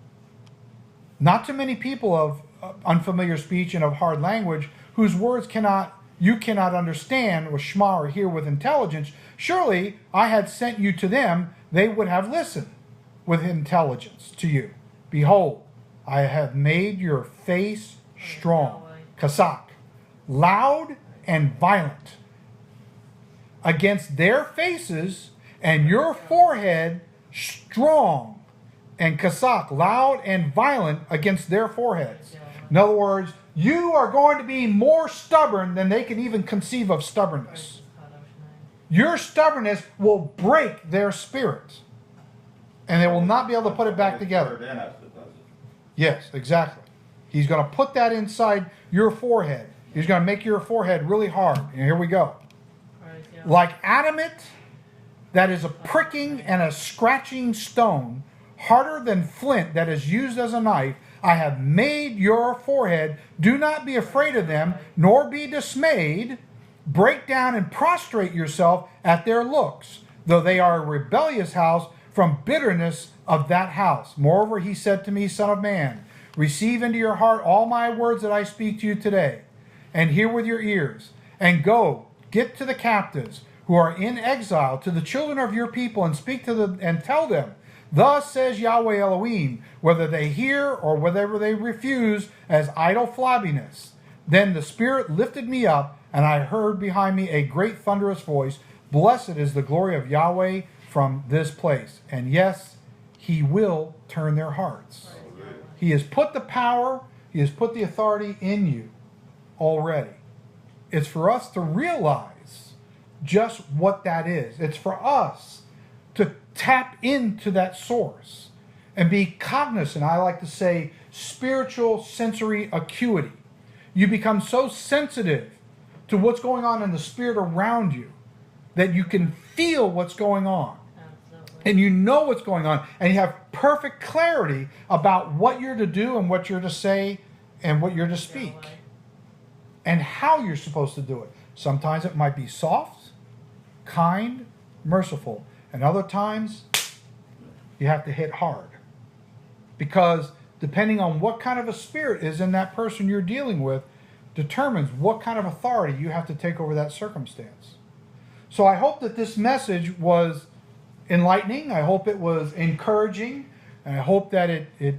Not to many people of unfamiliar speech and of hard language, whose words you cannot understand or shema or hear with intelligence. Surely I had sent you to them, they would have listened with intelligence to you. Behold, I have made your face strong, kasak, loud and violent, against their faces, and your forehead strong, and kasak, loud and violent, against their foreheads. In other words, you are going to be more stubborn than they can even conceive of stubbornness. Your stubbornness will break their spirit, and they will not be able to put it back together. Yes, exactly. He's going to put that inside your forehead. He's going to make your forehead really hard. And here we go. Like adamant, that is a pricking and a scratching stone, harder than flint that is used as a knife, I have made your forehead. Do not be afraid of them, nor be dismayed, Break down and prostrate yourself at their looks, though they are a rebellious house, from bitterness of that house. Moreover, he said to me, Son of man, receive into your heart all my words that I speak to you today, and hear with your ears, and go, get to the captives who are in exile, to the children of your people, and speak to them, and tell them, thus says Yahweh Elohim, whether they hear or whether they refuse, as idle flabbiness. Then the Spirit lifted me up, and I heard behind me a great thunderous voice, Blessed is the glory of Yahweh from this place. And yes, he will turn their hearts. He has put the power, he has put the authority in you already. It's for us to realize just what that is. It's for us to tap into that source and be cognizant. I like to say spiritual sensory acuity. You become so sensitive to what's going on in the spirit around you that you can feel what's going on. Absolutely. And you know what's going on. And you have perfect clarity about what you're to do and what you're to say and what you're to speak. And how you're supposed to do it. Sometimes it might be soft, kind, merciful. And other times, you have to hit hard. Because depending on what kind of a spirit is in that person you're dealing with, determines what kind of authority you have to take over that circumstance. So I hope that this message was enlightening. I hope it was encouraging. And I hope that it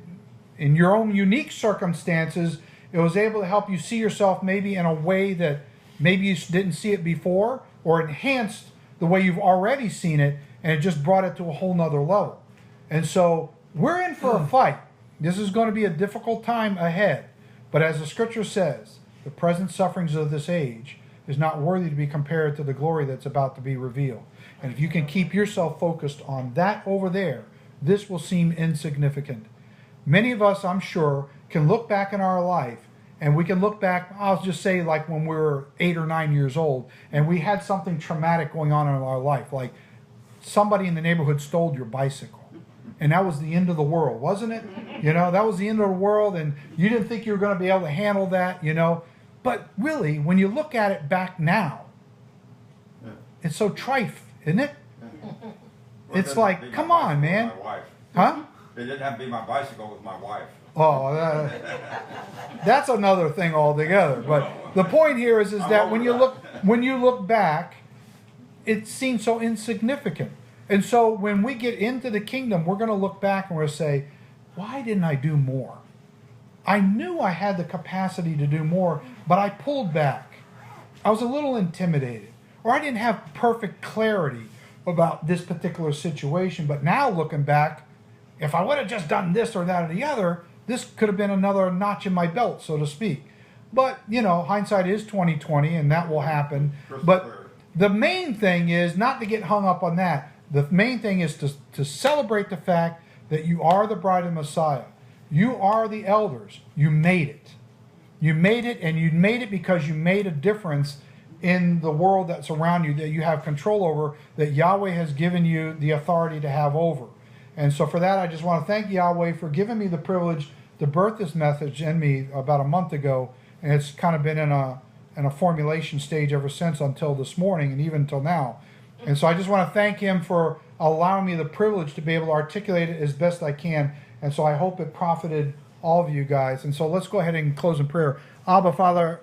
in your own unique circumstances, it was able to help you see yourself maybe in a way that maybe you didn't see it before, or enhanced the way you've already seen it, and it just brought it to a whole nother level. And so we're in for a fight. This is going to be a difficult time ahead. But as the scripture says, the present sufferings of this age is not worthy to be compared to the glory that's about to be revealed. And if you can keep yourself focused on that over there, this will seem insignificant. Many of us, I'm sure, can look back in our life, and we can look back, I'll just say like when we were 8 or 9 years old, and we had something traumatic going on in our life, like somebody in the neighborhood stole your bicycle. And that was the end of the world, wasn't it? You know, that was the end of the world, and you didn't think you were going to be able to handle that, you know. But really, when you look at it back now, it's so trite, isn't it? It's like, come on, man. My wife. Huh? It didn't have to be my bicycle, it was my wife. Oh, that's another thing altogether. But the point here is that when you look back, it seems so insignificant. And so when we get into the kingdom, we're going to look back and we're going to say, why didn't I do more? I knew I had the capacity to do more, but I pulled back. I was a little intimidated, or I didn't have perfect clarity about this particular situation. But now looking back, if I would have just done this or that or the other, this could have been another notch in my belt, so to speak. But, you know, hindsight is 20/20, and that will happen. But the main thing is not to get hung up on that. The main thing is to celebrate the fact that you are the bride of Messiah. You are the elders. You made it. You made it, and you made it because you made a difference in the world that's around you, that you have control over, that Yahweh has given you the authority to have over. And so for that, I just want to thank Yahweh for giving me the privilege to birth this message in me about a month ago. And it's kind of been in a formulation stage ever since, until this morning and even until now. And so I just want to thank him for allowing me the privilege to be able to articulate it as best I can. And so I hope it profited all of you guys. And so let's go ahead and close in prayer. Abba, Father,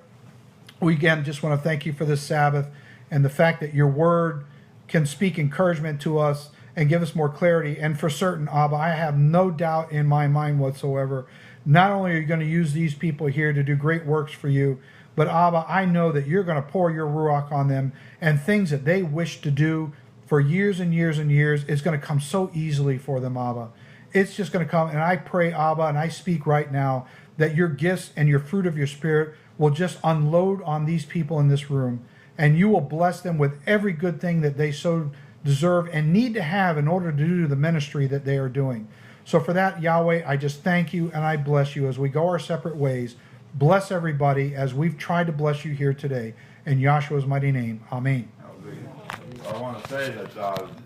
we again just want to thank you for this Sabbath and the fact that your word can speak encouragement to us and give us more clarity. And for certain, Abba, I have no doubt in my mind whatsoever, not only are you going to use these people here to do great works for you, but Abba, I know that you're going to pour your Ruach on them, and things that they wish to do for years and years and years is going to come so easily for them, Abba. It's just going to come, and I pray, Abba, and I speak right now, that your gifts and your fruit of your Spirit will just unload on these people in this room, and you will bless them with every good thing that they so deserve and need to have in order to do the ministry that they are doing. So for that, Yahweh, I just thank you and I bless you as we go our separate ways. Bless everybody as we've tried to bless you here today. In Yahshua's mighty name, amen. I want to say that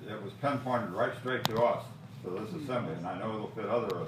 it was pinpointed right straight to us, to this assembly, and I know it'll fit other